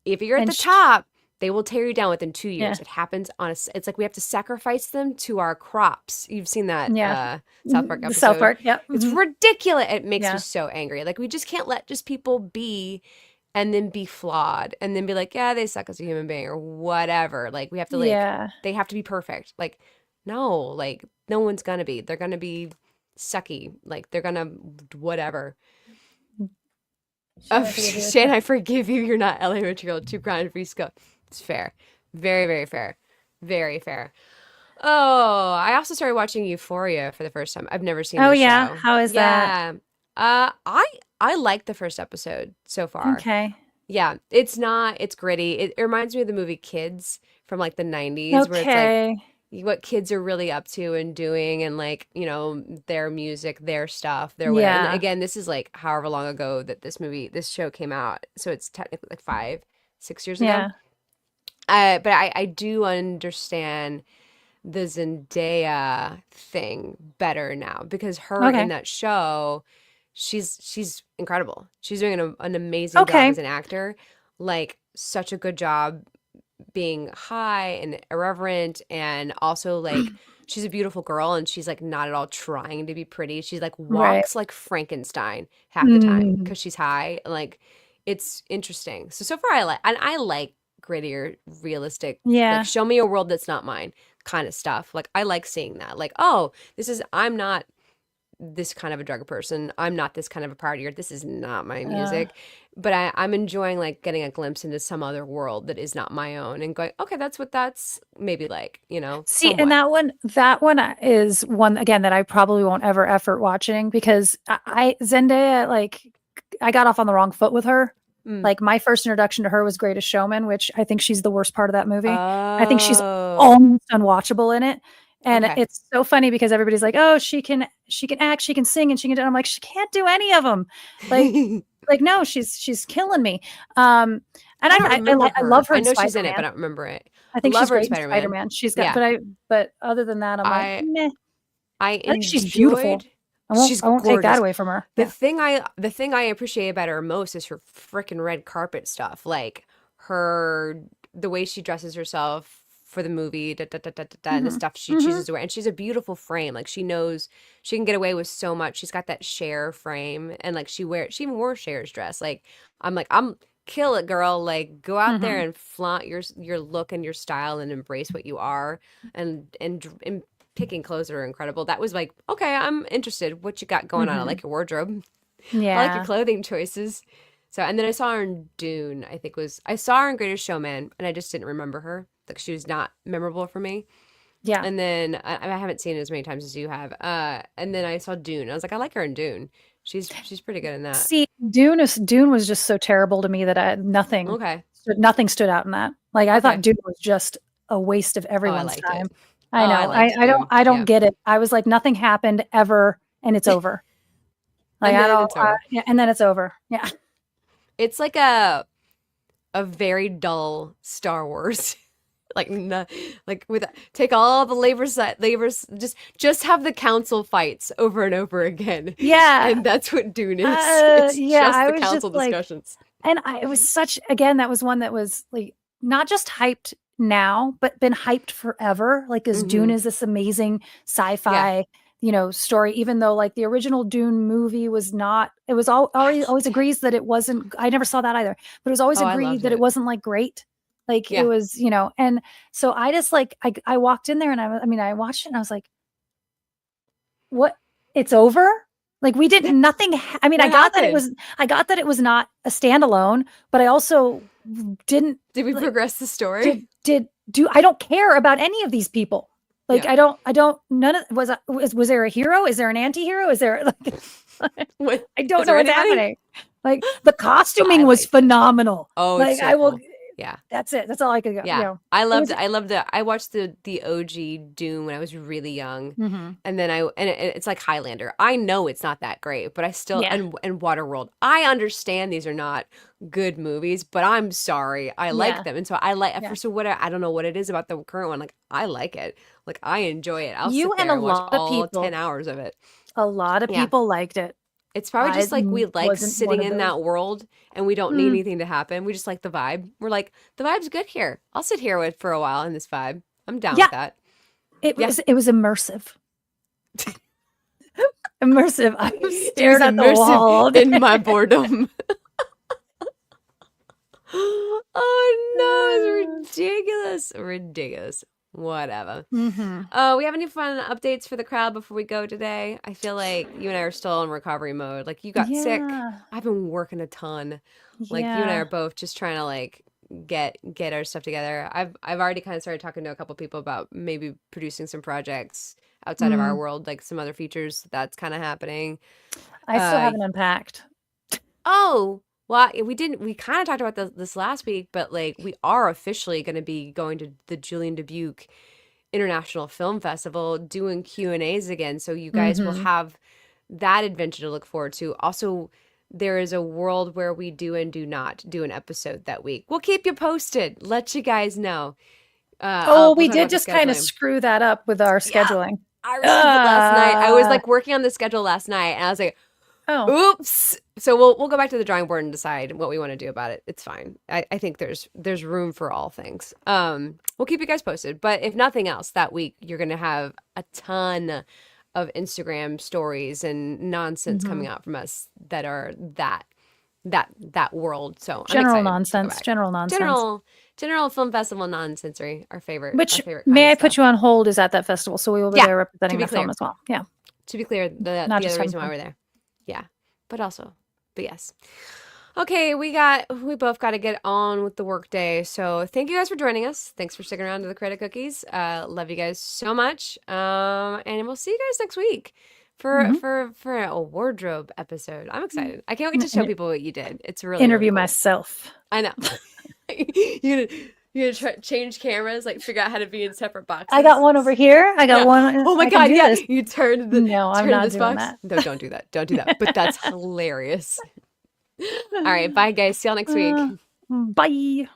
if you're at the top, they will tear you down within 2 years. It happens it's like we have to sacrifice them to our crops. You've seen that South Park episode. South Park, It's ridiculous. It makes me so angry. Like we just can't let just people be and then be flawed and then be like, they suck as a human being or whatever. Like we have to they have to be perfect. Like, no, like no one's gonna be. They're gonna be sucky. Like they're gonna whatever. Shane, I forgive you. You're not LA material. 2 grand free scope. It's fair. Very, very fair. Very fair. Oh, I also started watching Euphoria for the first time. I've never seen the show. How is that? I like the first episode so far. Okay. Yeah, it's gritty. It reminds me of the movie Kids from like the 90s where it's like what kids are really up to and doing and like, their music, their stuff, their way. And again, this is like however long ago that this show came out. So it's technically like 5-6 years ago. But I do understand the Zendaya thing better now because her in that show, she's incredible. She's doing an amazing job as an actor. Like such a good job being high and irreverent and also like she's a beautiful girl and she's like not at all trying to be pretty. She's like walks like Frankenstein half the time because she's high. Like it's interesting. So far I like grittier, realistic, like show me a world that's not mine kind of stuff. Like I like seeing that. Like, I'm not this kind of a drug person. I'm not this kind of a partier. This is not my music. But I'm enjoying like getting a glimpse into some other world that is not my own and going, okay, that's what that's maybe like, See, somewhat. and that one is one again that I probably won't ever effort watching because Zendaya, like I got off on the wrong foot with her. Like my first introduction to her was Greatest Showman, which I think she's the worst part of that movie. I think she's almost unwatchable in it. And it's so funny because everybody's like, oh, she can act, she can sing, and she can do. I'm like, she can't do any of them. Like no, she's killing me. And I love her. I know in she's in it, but I don't remember it. I think love she's her in great in Spider-Man. She's got, but other than that, I'm like, meh. I think she's beautiful. I won't take that away from her. The thing I appreciate about her most is her freaking red carpet stuff. Like the way she dresses herself for the movie, and the stuff she chooses to wear. And she's a beautiful frame. Like she knows she can get away with so much. She's got that Cher frame, and like she even wore Cher's dress. Like I'm kill it, girl. Like go out there and flaunt your look and your style and embrace what you are. And picking clothes that are incredible. That was like, okay, I'm interested. What you got going on? I like your wardrobe. Yeah. I like your clothing choices. So, and then I saw her in Dune, I saw her in Greatest Showman, and I just didn't remember her. Like she was not memorable for me. Yeah. And then I haven't seen it as many times as you have. And then I saw Dune. I was like, I like her in Dune. She's pretty good in that. See, Dune was just so terrible to me that nothing stood out in that. Like I thought Dune was just a waste of everyone's time. It. I know. I don't get it. I was like, nothing happened ever, and it's over. Like and then it's over. Yeah. It's like a very dull Star Wars. Take all the labors, just have the council fights over and over again. Yeah. And that's what Dune is. It's just the council discussions. It was that was one that was like not just hyped now, but been hyped forever. Like, as Dune is this amazing sci-fi, story, even though like the original Dune movie was not, it was always agrees that it wasn't, I never saw that either, but it was always agreed that it wasn't like great. Like it was, and so I just like, I walked in there and I watched it and I was like, what? It's over? Like we didn't, nothing. I got that it was not a standalone, but I also didn't. Did we progress the story? I don't care about any of these people. Like I don't, none of, was there a hero? Is there an anti-hero? Is there like, I don't know what's happening. Like the costuming was phenomenal. Oh, like I will. Yeah, that's it. That's all I could go. Yeah, I loved it. I watched the OG Dune when I was really young, and then it's like Highlander. I know it's not that great, but I still and Waterworld. I understand these are not good movies, but I'm sorry, I like them, and so I like. So what? I don't know what it is about the current one. Like I like it. Like I enjoy it. I'll sit there and watch all 10 hours of it. A lot of people liked it. It's probably just like we like sitting in that world and we don't need anything to happen. We just like the vibe. We're like, the vibe's good here. I'll sit here for a while in this vibe. I'm down with that. It was immersive. Immersive. I stared at the wall in my boredom. Oh no, it's ridiculous. Ridiculous. Whatever. We have any fun updates for the crowd before we go today? I feel like you and I are still in recovery mode. Like you got sick. I've been working a ton. Like you and I are both just trying to like get our stuff together. I've already kind of started talking to a couple people about maybe producing some projects outside of our world, like some other features that's kind of happening. I still haven't unpacked. Oh, well, we kind of talked about this last week, but like we are officially going to be going to the Julian Dubuque International Film Festival, doing Q&As again. So you guys will have that adventure to look forward to. Also, there is a world where we do and do not do an episode that week. We'll keep you posted. Let you guys know. We did just kind of screw that up with our scheduling. I received it last night. I was like working on the schedule last night and I was like, oops. So we'll go back to the drawing board and decide what we want to do about it. It's fine. I think there's room for all things. We'll keep you guys posted. But if nothing else, that week you're gonna have a ton of Instagram stories and nonsense coming out from us that are that world. So general nonsense. General film festival nonsensory. Our favorite. May I put you on hold? Is at that festival, so we will be there representing the film as well. Yeah. To be clear, the other reason why we're there. Yeah, but yes. Okay, we both got to get on with the work day. So thank you guys for joining us. Thanks for sticking around to the Credit Cookies. Love you guys so much. And we'll see you guys next week for a wardrobe episode. I'm excited. I can't wait to show people what you did. It's really interview really cool. myself. I know. You're gonna change cameras, like figure out how to be in separate boxes. I got one over here. I got one. Oh my god! Yeah, you turned the. No, I'm not doing that. No, don't do that. Don't do that. But that's hilarious. All right, bye guys. See y'all next week. Bye.